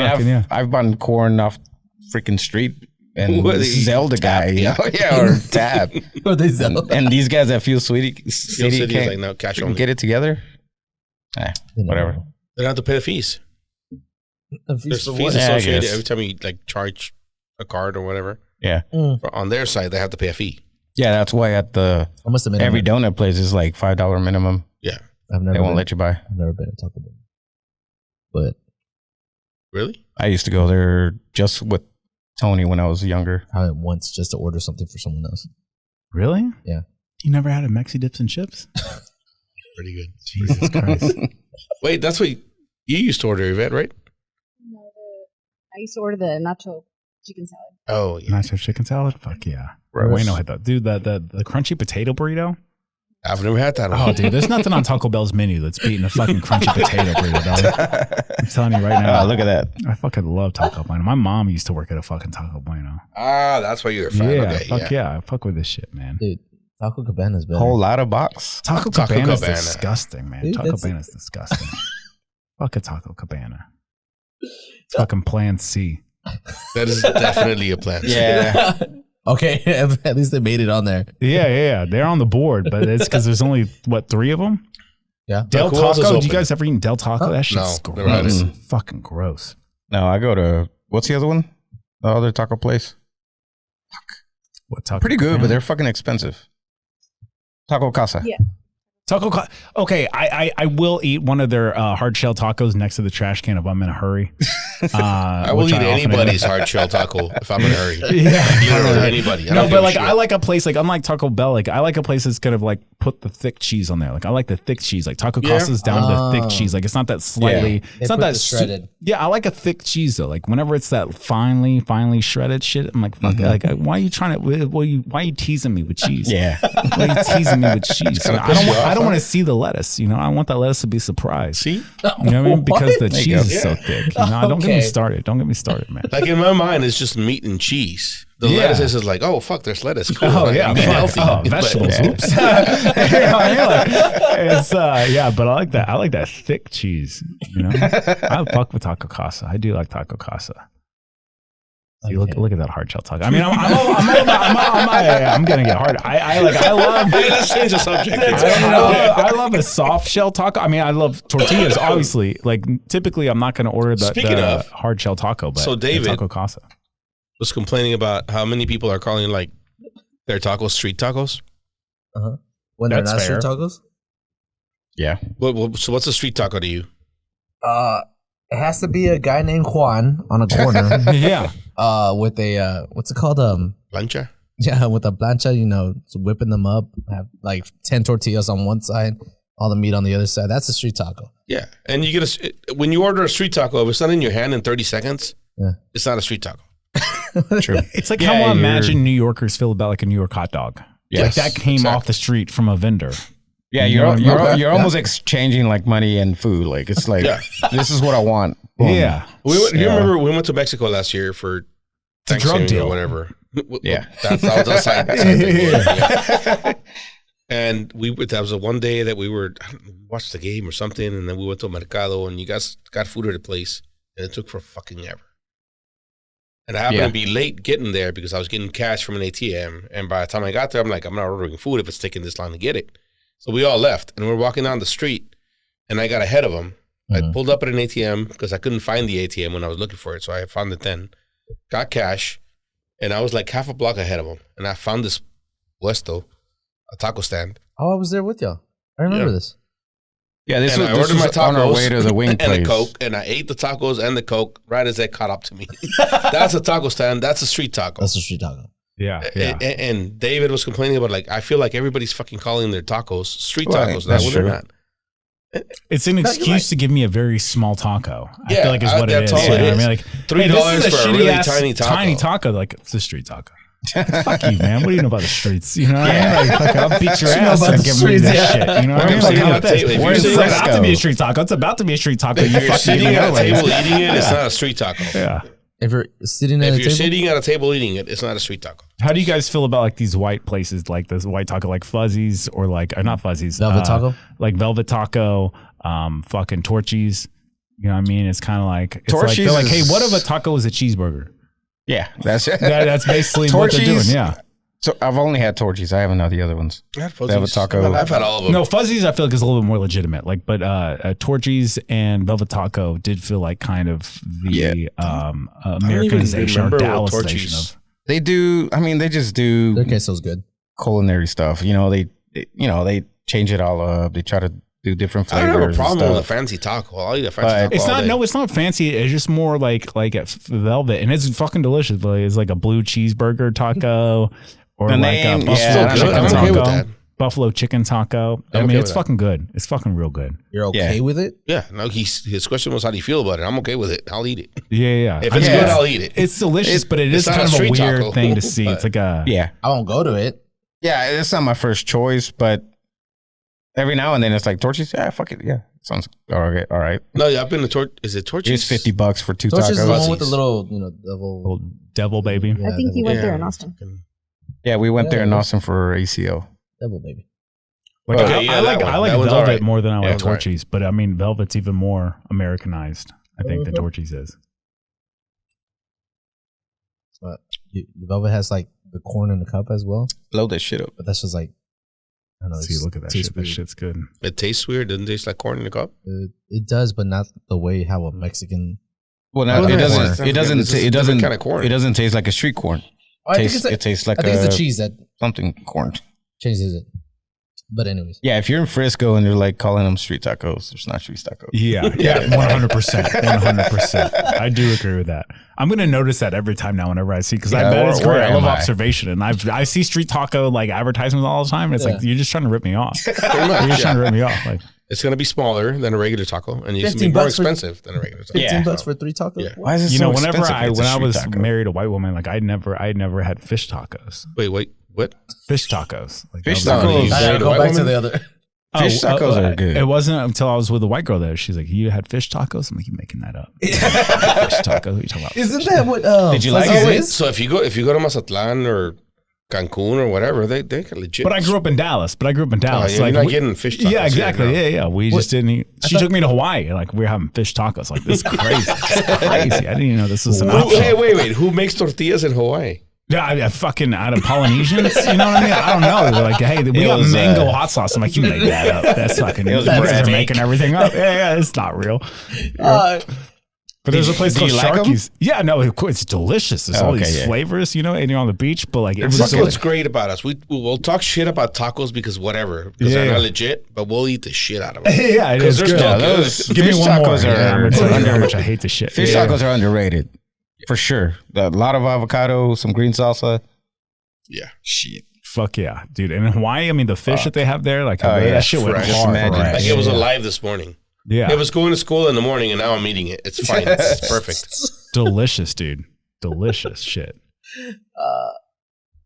I've bought corn off freaking street and What, Zelda Tap, guy, yeah. or Tab, Or they sell. and these guys at Fuel City Fuel City is can't like no cash freaking only. get it together. Whatever. They don't have to pay the fees. There's for fees what? Yeah, I associated guess. every time you like charge a card or whatever. Yeah, On their side, they have to pay a fee. yeah. That's why at the I must admit, every donut place is like $5 minimum. Yeah. I've never They won't been, let you buy. I've never been to Taco Bell, but Really? I used to go there just with Tony when I was younger. I went once just to order something for someone else. Really? Yeah. You never had a Mexi dips and chips? Pretty good. Jesus Christ. Wait, that's what you used to order, Yvette, right? No, I used to order the nacho chicken salad. Oh, yeah. Nacho chicken salad? Fuck yeah. Gross. Wait, no, I thought, dude, the crunchy potato burrito. I've never had that one. Oh, dude, there's nothing on Taco Bell's menu that's beating a fucking crunchy potato burrito, dog. I'm telling you right now. Oh, look at that. I fucking love Taco Bueno. My mom used to work at a fucking Taco Bueno. Ah, that's why you're a fan. Yeah, Okay, fuck yeah. I fuck with this shit, man. Dude, Taco Cabana's better. Whole lot of box. Taco Taco Cabana's Cabana. disgusting, man. Dude, Taco that's- Cabana's disgusting. Fuck a Taco Cabana. It's fucking Plan C. That is definitely a plan. Yeah. Okay, at least they made it on there. Yeah. They're on the board, but it's because there's only, 3 of them? Yeah. Del who else is Taco? Do you open? guys ever eat Del Taco? That shit's No, never had gross. it. Fucking gross. No, I go to what's the other one? The other taco place. What Taco Pretty good, Cabana? but they're fucking expensive. Taco Casa. Yeah. Okay, I will eat one of their hard shell tacos next to the trash can if I'm in a hurry. I will eat anybody's hard shell taco if I'm in a hurry. Literally anybody. I No, don't but give a like shit. I like a place like unlike Taco Bell, like I like a place that's kind of like put the thick cheese on there. Like I like the thick cheese. Like Taco Yeah. Casa's down to the thick cheese. Like it's not that slightly. They It's not put that the shredded. Yeah, I like a thick cheese though. Like whenever it's that finely shredded shit, I'm like, fuck. Like why are you trying to? Why are you teasing me with cheese? Yeah. Why are you teasing me with cheese? kinda I piss don't. you off, I don't huh? want to see the lettuce. You know, I want that lettuce to be surprised. See? You know what I mean? Because the What? cheese you go. is so thick. You know, don't get me Okay. started. Don't get me started, man. Like in my mind, it's just meat and cheese. The Yeah. lettuce is like, oh, fuck, there's lettuce. Cool. Oh Like, yeah, eat fuck. healthy. Oh, But- vegetables. Yeah. Oops. You know what I mean? Like, it's yeah, but I like that thick cheese. You know, I fuck with Taco Casa. I do like Taco Casa. See, look at that hard shell taco. I mean, I'm gonna get hard. I love. Hey, let's change the subject. I love a soft shell taco. I mean, I love tortillas, obviously. Like, typically, I'm not going to order Speaking the of, hard shell taco, but so David- Taco Casa. Was complaining about how many people are calling like their tacos street tacos. When they're That's not street fair. tacos? Yeah. So what's a street taco to you? It has to be a guy named Juan on a corner. Yeah. with a what's it called? Plancha. Yeah, with a plancha, you know, whipping them up, have like 10 tortillas on one side, all the meat on the other side. That's a street taco. Yeah, and you get when you order a street taco, if it's not in your hand in 30 seconds, it's not a street taco. True. It's like how I imagine New Yorkers feel about like a New York hot dog. Yes, Like that came off the street from a vendor. Yeah, you're almost exchanging like money and food. Like it's like this is what I want. Boom. Yeah. You remember we went to Mexico last year for Thanksgiving drug deal or whatever. Yeah. That's the side. Yeah. And that was a one day that we watched the game or something, and then we went to a mercado, and you guys got food at a place, and it took for fucking ever. And I happened to be late getting there because I was getting cash from an ATM, and by the time I got there, I'm like, I'm not ordering food if it's taking this long to get it. So we all left, and we're walking down the street, and I got ahead of them. I pulled up at an ATM because I couldn't find the ATM when I was looking for it, so I found it then. Got cash, and I was like half a block ahead of them, and I found this Puesto, a taco stand. Oh, I was there with y'all. I remember this. Yeah, this And was, I ordered my was on our tacos way to the wing and place. a Coke, and I ate the tacos and the Coke right as they caught up to me. That's a taco stand. That's a street taco. That's a street taco. Yeah. And David was complaining about, like, I feel like everybody's fucking calling their tacos street Right, tacos. that's Now, when they're true. not. It's an excuse to give me a very small taco. I feel like is what it that's is. all You it know what I is. mean? Like $3 this is for a shitty really ass tiny taco. Like it's a street taco. Fuck you, man. What do you know about the streets? You know what I mean? Like, fuck, I'll beat your ass about and the give me streets, that yeah. shit. You know what I mean? If Like, you're how about sitting this? at a table- It's if you're about to Fresco. be a street taco. It's about to be a street taco. If You you're fucking sitting even at know a it. table eating it, it's not a street taco. Yeah. If you're sitting at If a you're table, sitting at a table eating it, it's not a street taco. How do you guys feel about like these white places, like this white taco, like Fuzzies or like, or not Fuzzies, Velvet Taco? like Velvet Taco, fucking Torchy's. You know what I mean? It's kind of like, it's like they're Torchy's like, hey, is- what if a taco is a cheeseburger? Yeah, that's That's basically what they're doing. Torchy's- Yeah. So I've only had Torchies. I haven't had the other ones. I had Velvet Fuzzies. Taco. I've had all of them. No, Fuzzies I feel like is a little bit more legitimate. Like, but Torchy's and Velvet Taco did feel like kind of the Americanization or remember what Dallasization Torchy's- of. They do. I mean, they just do their queso's good. culinary stuff. You know, they change it all up. They try to do different I flavors. don't have a problem and with a stuff. fancy taco. I'll eat a fancy But- taco It's all not day. no, it's not fancy. It's just more like at Velvet, and it's fucking delicious. But it's like a blue cheeseburger taco, or The like name- a yeah, buffalo I'm chicken okay taco. with that. Buffalo chicken taco. I I'm mean, okay it's with that. fucking good. It's fucking real good. You're okay with it? Yeah, no. His question was, how do you feel about it? I'm okay with it. I'll eat it. Yeah. If it's Yeah. good, I'll eat it. It's delicious, but it it's is not kind a of a street weird taco, thing to see. It's like a Yeah, I won't go to it. yeah. It's not my first choice, but every now and then it's like Torchies. Yeah, fuck it. Yeah, sounds all right. All right. No, yeah, I've been to Is it Torchy's? It's $50 for two Torch is the one tacos. with the little, devil. little devil baby. Yeah, I think you went Yeah. there in Austin. Yeah, we went there in Yeah. Austin for ACO. Devil baby. Like Okay, I, yeah, I like that one. I like That one's Velvet alright. more than I like one's alright. Torchy's, but I mean Velvet's even more Americanized, I think, than Torchy's is. But the Velvet has like the corn in the cup as well. Blow that shit up. But that's just like, I don't know. See, it look at that tastes shit. That weird. shit's good. It tastes weird. Doesn't taste like corn in the cup. It does, but not the way how a Mexican. Well, Well, no, it yeah, doesn't. corn. It doesn't. It's just It doesn't. different kind of corn. It doesn't taste like a street corn. I think Tastes, it's it tastes like I think a it's the cheese that something corn. changes it. But anyways, Yeah, if you're in Frisco and you're like calling them street tacos, there's not street tacos. Yeah, 100%. 100%. I do agree with that. I'm going to notice that every time now whenever I see, because I Yeah, bet it's where great. I love am I? observation. And I see street taco like advertisements all the time. And it's Yeah. like, you're just trying to rip me off. Pretty You're much. just trying to Yeah. rip me off. Like, It's gonna be smaller than a regular taco, and it's gonna be $15 more for- expensive than a regular taco. $15 for 3 tacos. Yeah. Why is it you so know, whenever expensive if it's a when I street was taco? married a white woman, like I never had fish tacos. Wait, what? Fish tacos. Like, Fish that was- tacos. you I married gotta a go white back to woman? the other. Fish tacos are good. It wasn't until I was with a white girl that she's like, "You had fish tacos?" I'm like, "You making that up?" Fish tacos? What are you talking about? Isn't that what? Did you like Fuzzies it? Wait, is? so if you go to Mazatlan or Cancun or whatever, they can legit. But I grew up in Dallas. Oh, yeah, you're not getting fish tacos. Yeah, exactly. here, no. Yeah. We just didn't eat. She took me to Hawaii. Like, we were having fish tacos. Like, this is crazy. It's crazy. I didn't even know this was an option. Hey, wait. Who makes tortillas in Hawaii? Yeah, I fucking out of Polynesians. You know what I mean? I don't know. They're like, hey, we got was, mango hot sauce. I'm like, you make that up. That's fucking. was You guys Brad are Pitt. making everything up. Yeah, it's not real. But there's a place do called you like 'em? Sharky's. Yeah, no, of course, it's delicious. There's all Okay, these yeah. flavors, you know, and you're on the beach, but like it was That's what's delicious. great about us. We'll talk shit about tacos because whatever, because they're Yeah. not legit, but we'll eat the shit out of them. Yeah, it Because is they're good. still Yeah, good. those Give me fish one more. tacos Yeah, I'm are gonna tell you how under. much I hate this shit. Fish Yeah. tacos are underrated. For sure. A lot of avocado, some green salsa. Yeah. Shit. Fuck yeah, dude. And in Hawaii, I mean, the fish that they have there, like that shit went fresh. hard. Imagine. Right? Like it was alive this morning. Yeah. It was going to school in the morning, and now I'm eating it. It's fine. It's perfect. Delicious, dude. Delicious shit.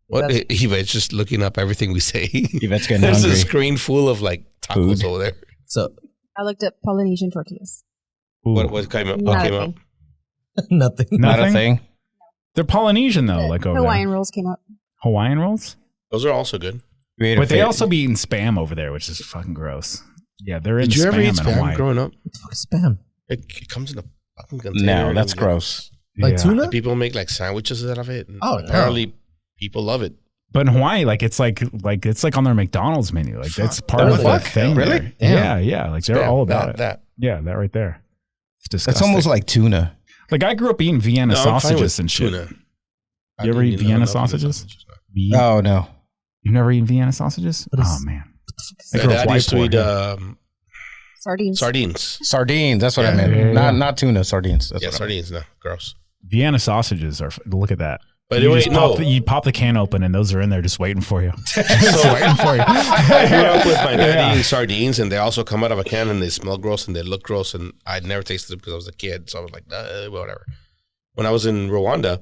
What? Yvette's just looking up everything we say. Yvette's getting There's hungry. a screen full of like tacos Food. over there. So I looked up Polynesian tortillas. Ooh. What came up? Not What a came up? thing. nothing. Not a Nothing? thing. They're Polynesian though, like over Hawaiian there. rolls came up. Hawaiian rolls? Those are also good. We ate a But they fit- also be eating spam over there, which is fucking gross. Yeah, they're in Did you spam ever eat in spam Hawaii. growing up? What the fuck is spam? It comes in a fucking container. No, and that's you- gross. Like Yeah. tuna? People make like sandwiches out of it. And Oh, no. apparently people love it. But in Hawaii, like it's like on their McDonald's menu. Like that's part Really? of the Fuck? thing. Really? there. Damn. Yeah, yeah. Like they're Spam, all about it. That. Yeah, that right there. It's That's disgusting. almost like tuna. like I grew up eating Vienna No, I'm fine sausages with and shit. tuna. I You ever don't eat even Vienna know enough sausages? of Oh, no. You've never eaten Vienna sausages? What is- Oh man. I My grew up dad white used to poor, eat yeah. Sardines. sardines. Sardines. That's what I Yeah. meant. Yeah. Not tuna. Sardines. That's Yeah, what I sardines. No, gross. Vienna sausages are. Look at that. But you anyway, just no. you pop the can open and those are in there just waiting for you. So waiting for you. I grew up with my dad Yeah. eating sardines, and they also come out of a can, and they smell gross, and they look gross, and I'd never tasted it because I was a kid, so I was like, whatever. When I was in Rwanda,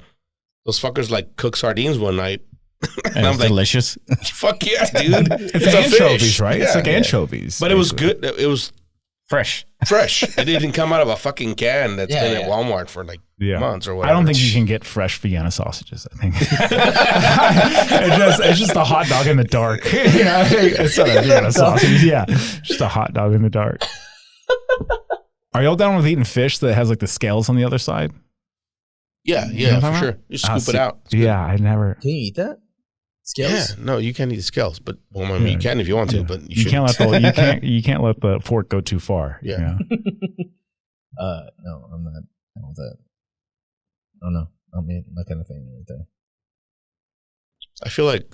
those fuckers like cook sardines one night, meant. and I'm It's like, delicious. fuck yeah, dude. It's a anchovies, fish. right? It's Yeah. like anchovies. But it was basically. good. It was Fresh. fresh. It didn't come out of a fucking can that's Yeah, been yeah. at Walmart for like Yeah. months or I whatever. don't think you can get fresh Vienna sausages. I think it's just a hot dog in the dark. It's not a Vienna sausage. Yeah, just a hot dog in the dark. Are y'all down with eating fish that has like the scales on the other side? Yeah, know yeah, what I'm for talking sure. about? You scoop it out. Yeah, I never. Can you eat that? Scales? Yeah, no, you can't eat the scales, but well, I mean, you can if you want to, but You can't let let the fork go too far. Yeah. No, I'm not down with that. Oh no, I mean that kind of thing right there. I feel like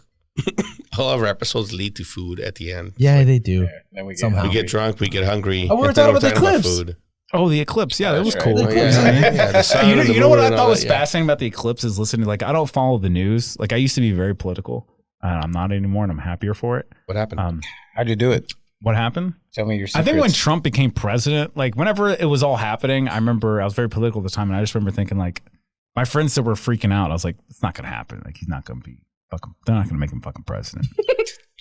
all of our episodes lead to food at the end. Yeah, they do. Then we Somehow. We get drunk, we get hungry. Oh, we were and then talking about the talking eclipse. food. Oh, the eclipse. Yeah, that was That's cool. right. Oh, yeah. The sun and the You know what moon I and thought all was that, yeah. fascinating about the eclipse is listening. Like, I don't follow the news. Like, I used to be very political. I'm not anymore, and I'm happier for it. What happened? How'd you do it? What happened? Tell me your I secrets. think when Trump became president, like whenever it was all happening, I remember I was very political at the time, and I just remember thinking, like, my friends that were freaking out. I was like, it's not going to happen. Like, he's not going to be fucking. They're not going to make him fucking president.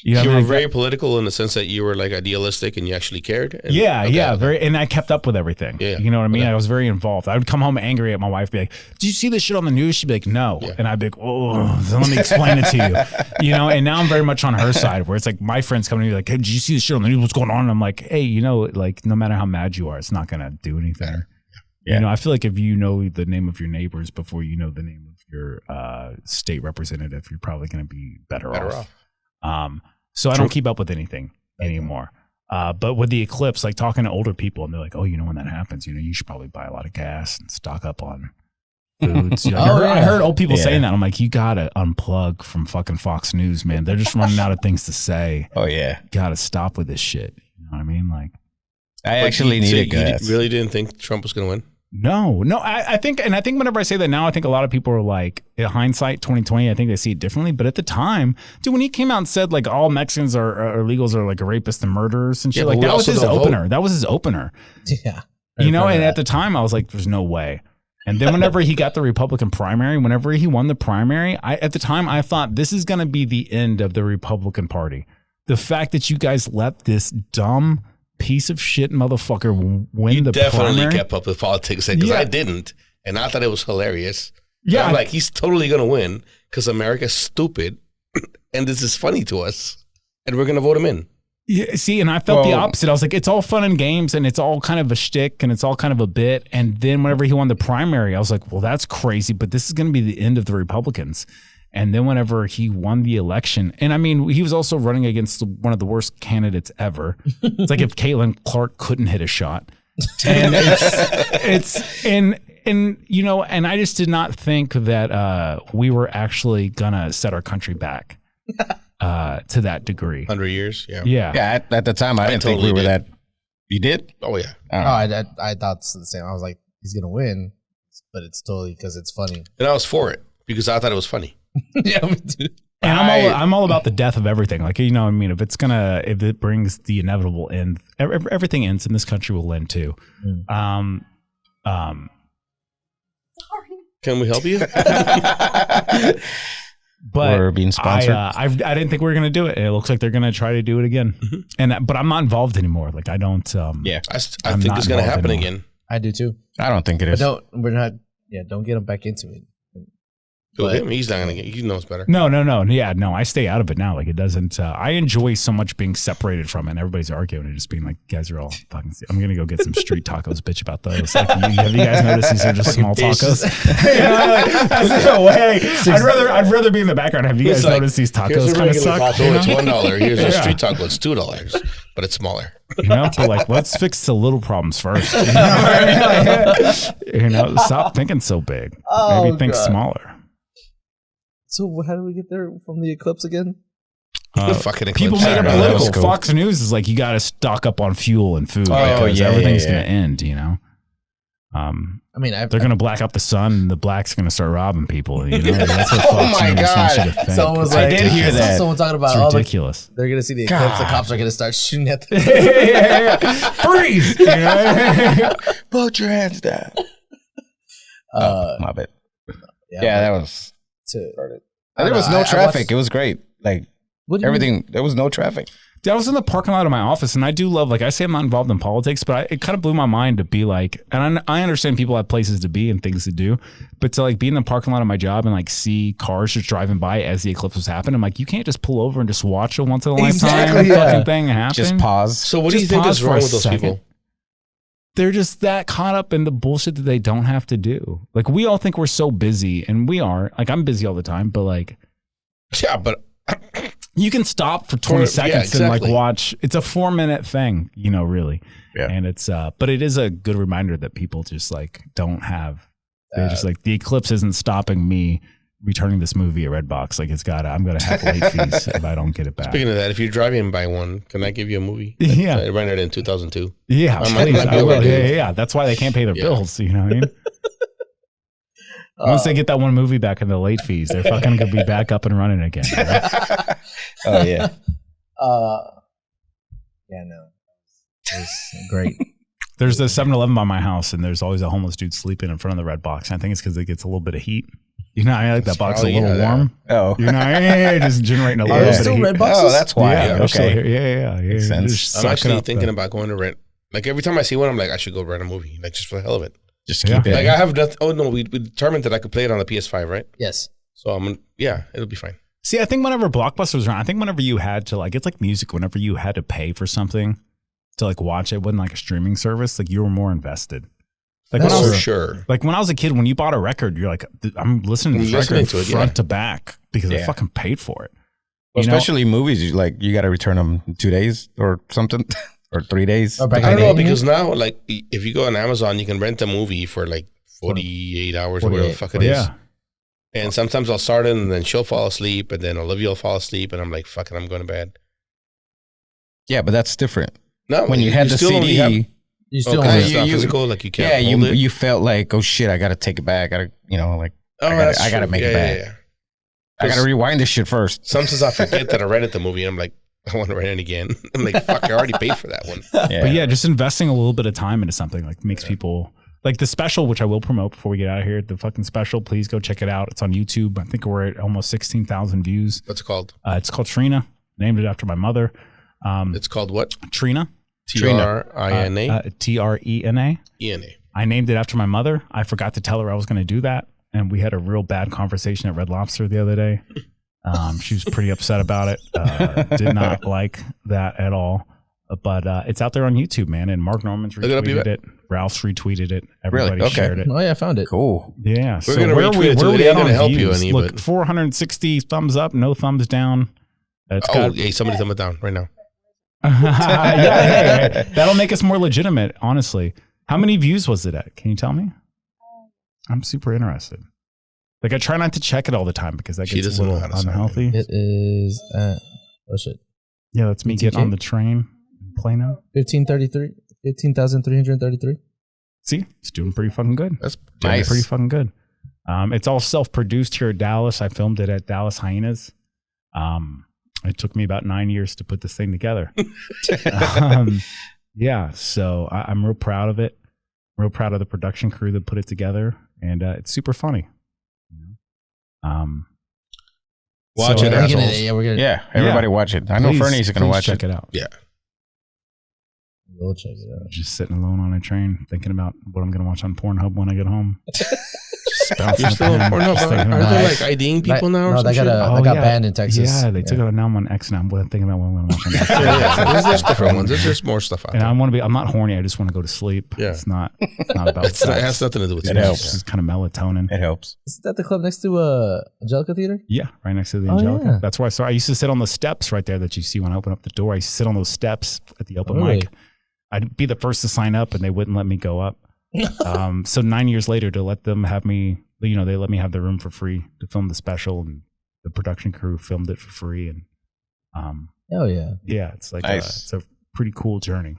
You know You what I were mean? very political in the sense that you were like idealistic and you actually cared. And, Yeah, okay, yeah, okay. very, and I kept up with everything. Yeah, You know what I mean? okay. I was very involved. I would come home angry at my wife, be like, "Did you see this shit on the news?" She'd be like, "No," Yeah. and I'd be like, "Oh, then let me explain it to you." You know, and now I'm very much on her side, where it's like my friends come to me like, "Hey, did you see this shit on the news? What's going on?" And I'm like, "Hey, you know, like no matter how mad you are, it's not gonna do anything." Yeah. You know, I feel like if you know the name of your neighbors before you know the name of your state representative, you're probably gonna be better off. So I don't keep up with anything anymore. But with the eclipse, like talking to older people, and they're like, "Oh, you know, when that happens, you know, you should probably buy a lot of gas and stock up on foods." You know, I heard old people saying that. I'm like, you gotta unplug from fucking Fox News, man. They're just running out of things to say. Oh yeah, You gotta stop with this shit. You know what I mean? Like, I But actually so needed gas. You really didn't think Trump was going to win? no. I think whenever I say that now, I think a lot of people are like, in hindsight, 2020, I think they see it differently. But at the time, dude, when he came out and said like all Mexicans are illegals are like rapists and murderers and shit, Yeah, like but we that was also his don't opener. vote. That was his opener. Yeah. You know, and at the time I was like, there's no way. And then whenever he got the Republican primary, whenever he won the primary, at the time I thought this is going to be the end of the Republican Party. The fact that you guys let this dumb piece of shit motherfucker win You the definitely primary. kept up with politics because Yeah. I didn't. And I thought it was hilarious. Yeah. I'm like, he's totally going to win because America's stupid. And this is funny to us. And we're going to vote him in. Yeah, see, and I felt the Well- opposite. I was like, it's all fun and games, and it's all kind of a shtick, and it's all kind of a bit. And then whenever he won the primary, I was like, well, that's crazy, but this is going to be the end of the Republicans. And then whenever he won the election, and I mean, he was also running against one of the worst candidates ever. It's like if Caitlin Clark couldn't hit a shot. And and you know, and I just did not think that we were actually gonna set our country back to that degree. 100 years. Yeah. Yeah. Yeah, at the time I didn't think totally we were did. that. You did? Oh, yeah. Oh, I thought the same. I was like, he's gonna win. but it's totally because it's funny. And I was for it because I thought it was funny. Yeah, me too. And I'm all about the death of everything. Like, you know what I mean? If it brings the inevitable end, everything ends, and this country will end too. Can we help you? But we're being sponsored. I didn't think we were going to do it. It looks like they're going to try to do it again. But I'm not involved anymore. Like I don't. I think it's going to happen again. I do too. I don't think it But is. don't get them back into it. He's not going to get. He knows better. No. Yeah, no. I stay out of it now. Like it doesn't. I enjoy so much being separated from it. And everybody's arguing and just being like, "Guys are all fucking." I'm going to go get some street tacos. Bitch about those. Like, have you guys noticed these are just small tacos? No way. I'd rather be in the background. Have you guys noticed these tacos kind of suck? Taco, it's $1. Here's a street taco. It's $2, but it's smaller. You know, but like, let's fix the little problems first. You know, stop thinking so big. Maybe think smaller. So how do we get there from the eclipse again? Fucking People made it political. Cool. Fox News is like, you got to stock up on fuel and food because everything's going to end, you know? They're going to black out the sun and the blacks going to start robbing people. You know? That's what Fox News wants you to think. Someone's like, I did hear that. Someone talking about it's ridiculous. They're going to see the eclipse. The cops are going to start shooting at them. Freeze! Put your hands down. My bad. Yeah, that was... there was no traffic. It was great. Like everything, there was no traffic. I was in the parking lot of my office, and I do love, like I say I'm not involved in politics, but it kind of blew my mind to be like, and I understand people have places to be and things to do, but to like be in the parking lot of my job and like see cars just driving by as the eclipse was happening, I'm like, you can't just pull over and just watch a once in a lifetime fucking thing happen. Just pause. So what do you think is wrong with those people? They're just that caught up in the bullshit that they don't have to do. Like we all think we're so busy, and we are. Like I'm busy all the time, but like, yeah, but you can stop for 20 seconds and like watch. It's a 4-minute thing, you know, really. Yeah. And it's but it is a good reminder that people just like don't have. They're just like, the eclipse isn't stopping me returning this movie at Redbox. Like I'm gonna have late fees if I don't get it back. Speaking of that, if you're driving by one, can I give you a movie? Yeah, I rented it in 2002. Yeah, please, I will. Yeah. That's why they can't pay their bills. You know what I mean? Once they get that one movie back in the late fees, they're fucking gonna be back up and running again. Right? Oh yeah. Yeah, no, it's great. There's a 7-Eleven by my house, and there's always a homeless dude sleeping in front of the red box. And I think it's because it gets a little bit of heat. You know, I like that box a little warm. Oh, you know, just generating a little bit of heat. Red boxes? Oh, that's why. Yeah, okay. Yeah. Makes sense. I'm actually thinking about going to rent. Like every time I see one, I'm like, I should go rent a movie, like just for the hell of it. Just keep it. Like I have nothing. Oh no, we determined that I could play it on the PS5, right? Yes. So it'll be fine. See, I think whenever Blockbuster was around, I think whenever you had to like, it's like music. Whenever you had to pay for something to like watch, it wasn't like a streaming service. Like you were more invested. Like when I was sure. Like when I was a kid, when you bought a record, you're like, I'm listening to this record front to back because I fucking paid for it. Well, especially movies, you got to return them in 2 days or something, or 3 days. I don't know, because now, like, if you go on Amazon, you can rent a movie for like 48 hours or whatever the fuck it is. Yeah. And sometimes I'll start it and then she'll fall asleep and then Olivia will fall asleep and I'm like, fuck it, I'm going to bed. Yeah, but that's different. No, when you had the CD, you still it's not physical, like you can't hold it. You felt like, oh shit, I got to take it back. I got to make it back. Yeah. I got to rewind this shit first. Sometimes I forget that I rented the movie and I'm like, I want to rent it again. I'm like, fuck, I already paid for that one. Yeah. But yeah, just investing a little bit of time into something like makes people like the special, which I will promote before we get out of here. The fucking special, please go check it out. It's on YouTube. I think we're at almost 16,000 views. What's it called? It's called Trina. Named it after my mother. It's called what? Trina. Trina. Trena. E-N-A. I named it after my mother. I forgot to tell her I was going to do that. And we had a real bad conversation at Red Lobster the other day. She was pretty upset about it. Did not like that at all. But it's out there on YouTube, man. And Mark Norman's retweeted it. Ralph's retweeted it. Everybody shared it. Oh, yeah, I found it. Cool. Yeah. We're going to retweet it too. It ain't going to help you any. Look, 460 thumbs up, no thumbs down. Hey, somebody thumb it down right now. Yeah, that'll make us more legitimate, honestly. How many views was it at? Can you tell me? I'm super interested. Like, I try not to check it all the time because that gets a little unhealthy. It is at, oh shit. Yeah, that's me getting on the train in Plano. 15,333. See, it's doing pretty fucking good. That's Doing nice. pretty fucking good. It's all self-produced here at Dallas. I filmed it at Dallas Hyenas. It took me about 9 years to put this thing together. Yeah, so I'm real proud of it. Real proud of the production crew that put it together, and it's super funny. Watch so, it, We're gonna- assholes. yeah, we're gonna. Yeah, everybody watch it. I know Please- Fernie's going to please watch check it. it out. Yeah. We'll check it out. Just sitting alone on a train, thinking about what I'm going to watch on Pornhub when I get home. Just bouncing You're still up on and Pornhub? just thinking Aren't about they it. like IDing people now or No, some they got shit? that got banned in Texas. Yeah, they took it. Now I'm on X now. I'm thinking about what I'm going to watch on X. There's different ones. There's just more stuff out And there. I'm not horny. I just want to go to sleep. Yeah. It's not about It sex. has nothing to do with It sex. helps. It's kind of melatonin. It helps. Is that the club next to Angelica Theater? Yeah, right next to the Oh, Angelica. yeah. That's where I used to sit on the steps right there that you see when I open up the door. I used to sit on those steps at the open Really? mic. I'd be the first to sign up, and they wouldn't let me go up. So 9 years later, to let them have me, they let me have the room for free to film the special, and the production crew filmed it for free. And Oh yeah. yeah, it's like Nice. it's a pretty cool journey.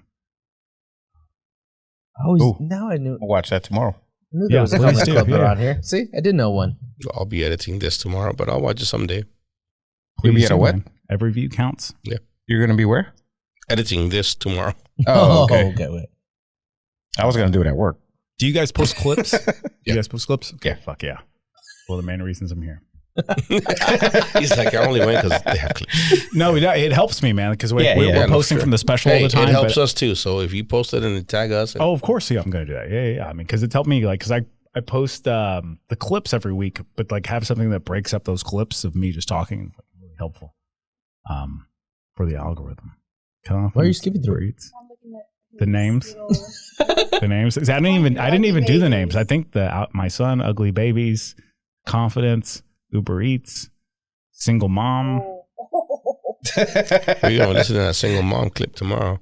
Ooh. Now I knew. We'll watch that tomorrow. Knew Yeah, there was a please comedy do, club yeah. around here. See, I did know one. I'll be editing this tomorrow, but I'll watch it someday. You'll be Please at a do, what? man. Every view counts. You're going to be where? Editing this tomorrow. Oh, okay. Wait. I was going to do it at work. Do you guys post clips? You guys post clips? Okay, Yeah. fuck yeah. Well, the main reasons I'm here. He's like, I only went because they have clips. No, it helps me, man, because we're Yeah, no, posting sure. from the special Hey, all the time. it helps but- us too. So if you post it and tag us, Oh, of course, yeah, I'm gonna do that. Yeah. I mean, because it's helped me, like, because I post the clips every week, but like have something that breaks up those clips of me just talking is like really helpful, for the algorithm. Why are you skipping through it? I'm looking at The names? little- The names. I didn't even do the names. I think my son, Ugly Babies, Confidence, Uber Eats, Single Mom. Oh. we're gonna listen to that single mom clip tomorrow.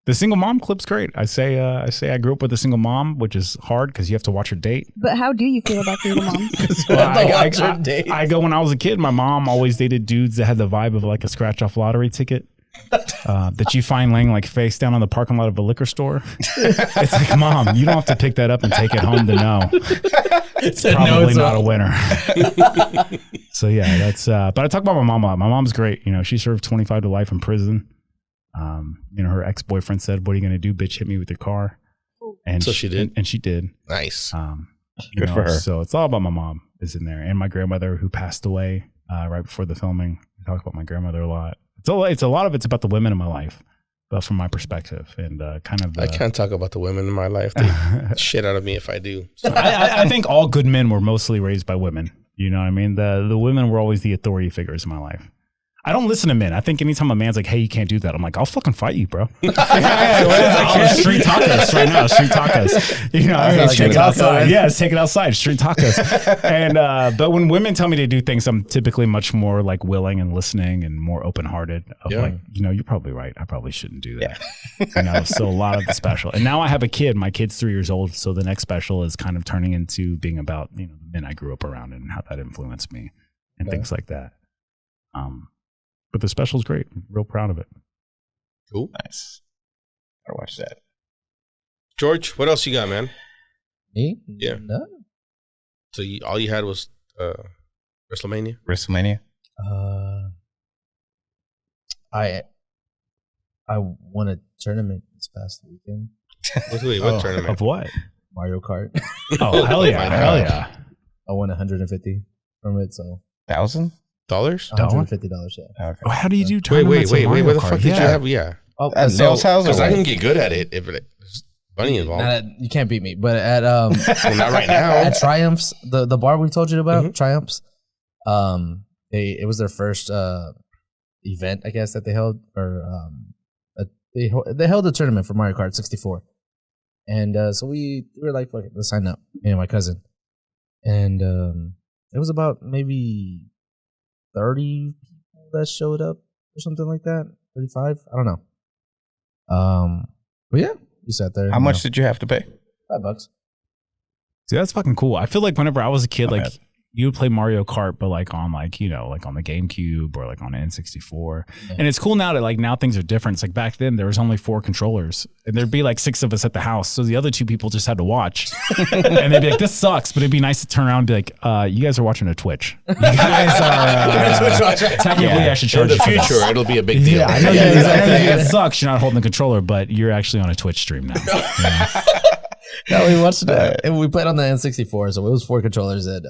The single mom clip's great. I say I grew up with a single mom, which is hard because you have to watch her date. But how do you feel about single moms? Well, I I go when I was a kid. My mom always dated dudes that had the vibe of like a scratch off lottery ticket that you find laying like face down on the parking lot of a liquor store. It's like, Mom, you don't have to pick that up and take it home to know. It's probably not a winner. So yeah, that's. But I talk about my mom a lot. My mom's great. You know, she served 25 to life in prison. Her ex-boyfriend said, "What are you going to do, bitch? Hit me with your car." And So she did? and she did. Nice. Good for her. So it's all about my mom is in there, and my grandmother who passed away right before the filming. I talk about my grandmother a lot. It's a lot of it's about the women in my life, but from my perspective, and kind of. I can't talk about the women in my life. They shit out of me if I do. So, I think all good men were mostly raised by women. You know what I mean? The women were always the authority figures in my life. I don't listen to men. I think anytime a man's like, "Hey, you can't do that," I'm like, "I'll fucking fight you, bro." Street tacos right now. Street tacos. You know, I mean, Sounds take like it it's outside. outside. Yeah, let's take it outside. Street tacos. And but when women tell me to do things, I'm typically much more like willing and listening and more open hearted. Of Yeah. like, you're probably right. I probably shouldn't do that. So a lot of the special. And now I have a kid. My kid's 3 years old. So the next special is kind of turning into being about the men I grew up around and how that influenced me and things like that. But the special's great. I'm real proud of it. cool. Nice. Gotta watch that. George, what else you got, man? Me? Yeah. No. So all you had was WrestleMania? WrestleMania. I won a tournament this past weekend. Wait, what tournament? Of what? Mario Kart. Oh, hell yeah. my Hell God. yeah. I won 150 from it, so $1,000? Dollars? $150. Yeah. Okay. Oh, how do you do Wait, tournaments of wait. Mario Where the Kart? fuck did you Yeah. have? Yeah. Oh, At Zale's house? Because or I what? can get good at it if there's money involved. you can't beat me. But at Well, not right now. at Triumphs, the bar we told you about, Mhm. Triumphs, it was their first event, I guess, that they held, or they held a tournament for Mario Kart 64, and so we were like, fuck it, let's sign up, me and my cousin, and it was about maybe 30 people that showed up or something like that, 35, I don't know. But yeah, we sat there. How much did you have to pay? $5. See, that's fucking cool. I feel like whenever I was a kid, Not like bad. you would play Mario Kart, but like on like, you know, like on the GameCube or like on N64. Yeah. And it's cool now that like now things are different. It's like back then there was only 4 controllers and there'd be like 6 of us at the house. So the other 2 people just had to watch and they'd be like, this sucks. But it'd be nice to turn around and be like, you guys are watching a Twitch. You guys are, technically I should charge in the you for future, this. it'll be a big deal. Yeah, I know it sucks. You're not holding the controller, but you're actually on a Twitch stream now. No, we watched it. And we played on the N64, so it was 4 controllers. That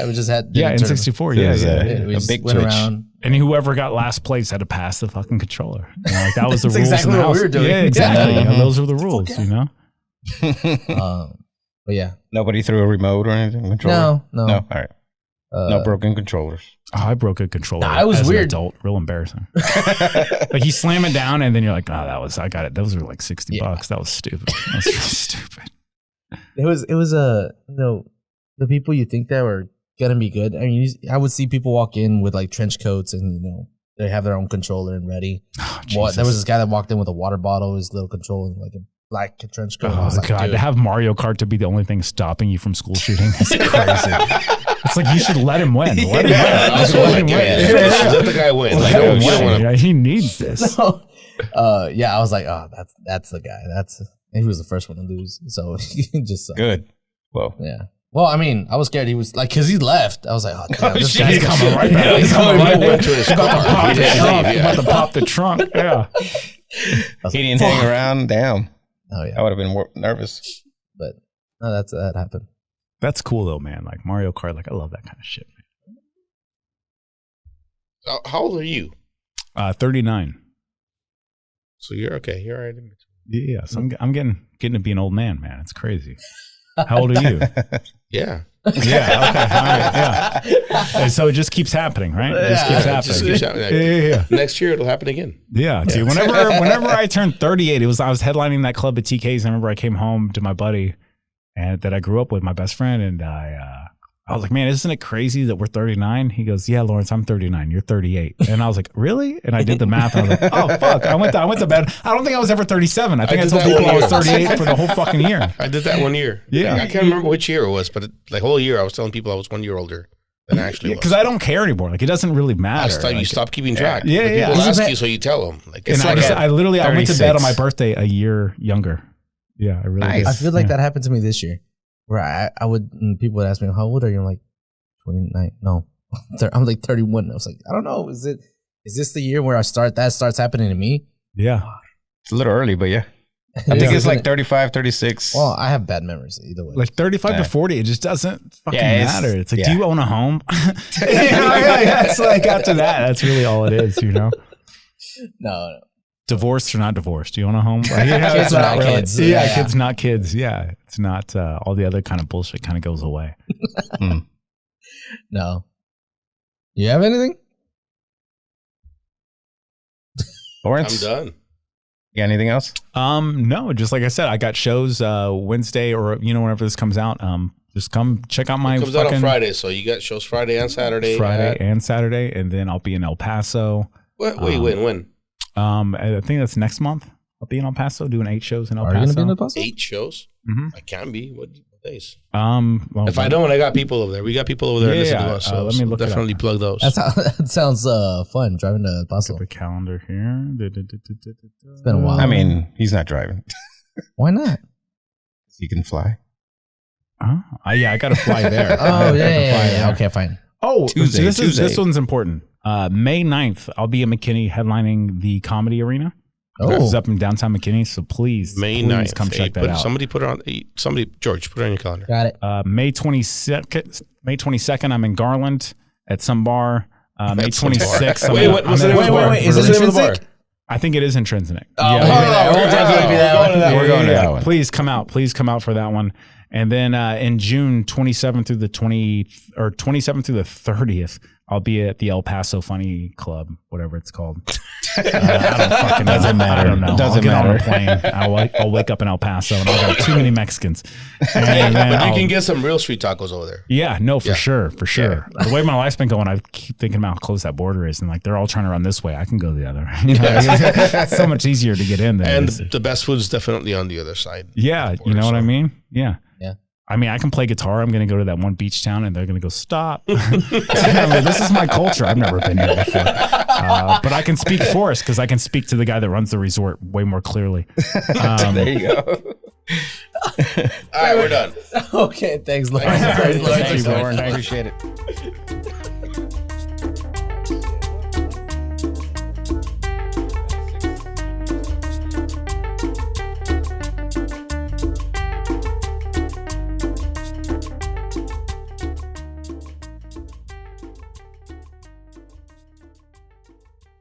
we just had N64. Yeah. We a just big went Twitch. around. And whoever got last place had to pass the fucking controller. You know, like that was the That's rules exactly in the what house. we were doing. Yeah, exactly. Yeah. You know, those were the rules. You know. But yeah, Nobody threw a remote or anything? Controller? no. No. All right. No broken controllers. Oh, I broke a controller. Nah, it was as weird. An adult, real embarrassing. Like you slam it down, and then you're like, I got it. Those were like $60. That was stupid. That was really stupid. It was the people you think that were gonna be good. I mean, I would see people walk in with like trench coats and they have their own controller and ready. Oh, There was this guy that walked in with a water bottle, his little controller, like a black trench coat. I was Oh like, God! dude. To have Mario Kart to be the only thing stopping you from school shooting is crazy. It's like you should let him win. Let him win. Also, Let him like, win. let the guy win. Like, Let him you don't win. want to. Yeah, he needs this. I was like, oh, that's the guy. And he was the first one to lose, so he just sucked. Good. Well, Yeah. Well, I mean, I was scared he was like, because he left. I was like, oh, damn, this shit. guy's coming right back. Yeah, He's he coming right went back. to his About to car. pop He the didn't trunk. leave, yeah. About to pop the trunk. Yeah. he didn't hang around. Damn. Oh I yeah, would have been nervous. but no, that happened. That's cool though, man. Like Mario Kart, like I love that kind of shit, So how old are you? man. 39. So you're okay. You're all right. Yeah, so I'm getting to be an old man, man. It's crazy. How old are you? Yeah. Yeah. Okay. All right. Yeah. And so it just keeps happening, right? It just keeps It happening. just keeps happening. Yeah. Next year it'll happen again. Yeah, dude. Whenever I turned 38, I was headlining that club at TK's. I remember I came home to my buddy and that I grew up with, my best friend, and I was like, man, isn't it crazy that we're 39? He goes, yeah, Lawrence, I'm 39. You're 38. And I was like, really? And I did the math. And I was like, oh fuck. I went to bed. I don't think I was ever 37. I think I did told that people one I was year. 38 for the whole fucking year. I did that 1 year. Yeah. I can't remember which year it was, but the whole year I was telling people I was 1 year older than I actually was. Because I don't care anymore. Like it doesn't really matter. You stop keeping track. Yeah, But yeah. People It's ask you, so you tell them. Like, And it's I went to 36. bed on my birthday a year younger. Yeah, I really Nice. did. I feel like Yeah. that happened to me this year, where I would and people would ask me, how old are you? I'm like 29. No, I'm like 31. I was like, I don't know. Is this the year where that starts happening to me? Yeah. It's a little early, but yeah. I think it's like 35, 36. Well, I have bad memories either way. Like 35 to Yeah. 40, it just doesn't fucking Yeah, it's- matter. It's like, yeah. do you own a home? That's like after that, that's really all it is, you know? no. Divorced or not divorced? Do you own a home? Like, Kids it's or not kids. Yeah, Yeah. kids, not kids. Yeah. It's not all the other kind of bullshit kind of goes away. No. You have anything? Lawrence, I'm done. you got anything else? No, just like I said, I got shows Wednesday or whenever this comes out. Just come check out my It comes out on fucking Friday, so you got shows Friday and Saturday. Friday and Saturday, and then I'll be in El Paso. Wait, when? I think that's next month. I'll be in El Paso doing 8 shows in El Are Paso. you gonna be in the puzzle? 8 shows? Mhm. I can be. What days? Well, If I don't, I got people over there. We got people over there Yeah, listening to yeah. us. So Let me look it up. definitely plug those. That sounds fun. Driving to Puzzle. the calendar here. It's been a while. I mean, he's not driving. Why not? He can fly. Yeah, I got to fly there. Oh I have to fly yeah. there. Okay, fine. Oh, Tuesday, this Tuesday. one's important. May 9th, I'll be in McKinney headlining the Comedy Arena. This is Oh, up in downtown McKinney, so please, May please 9th. come check that out. Somebody put it on. George, put it on your calendar. got it. May 22nd, I'm in Garland at some bar. May At some bar. 26th, Wait, I'm what- I'm what's in the name a of the bar. bar? Is What's it the name of the bar? intrinsic? I think it is intrinsic. Oh, Yeah. yeah, we'll definitely be that one. We're going to that one. Please come out. Please come out for that one. And then in June 27th through the 27th through the 30th, I'll be at the El Paso Funny Club, whatever it's called. I don't fucking know. Doesn't matter. I don't know. Doesn't I'll get on a matter. plane. I'll wake up in El Paso and I'll got too many Mexicans. And then But you I'll- can get some real street tacos over there. yeah, no, for Yeah. sure. The way my life's been going, I keep thinking about how close that border is, and like they're all trying to run this way. I can go the other. You know, it's so much easier to get in there. And It's- the best food is definitely on the other side. yeah, you know what I mean? Yeah. Yeah. I mean, I can play guitar. I'm going to go to that one beach town and they're going to go, stop. I mean, this is my culture. I've never been here before. But I can speak for us because I can speak to the guy that runs the resort way more clearly. There you go. All right, we're done. Okay, thanks, Lawrence. Thanks, Thanks, Lawrence. Lauren. Appreciate it.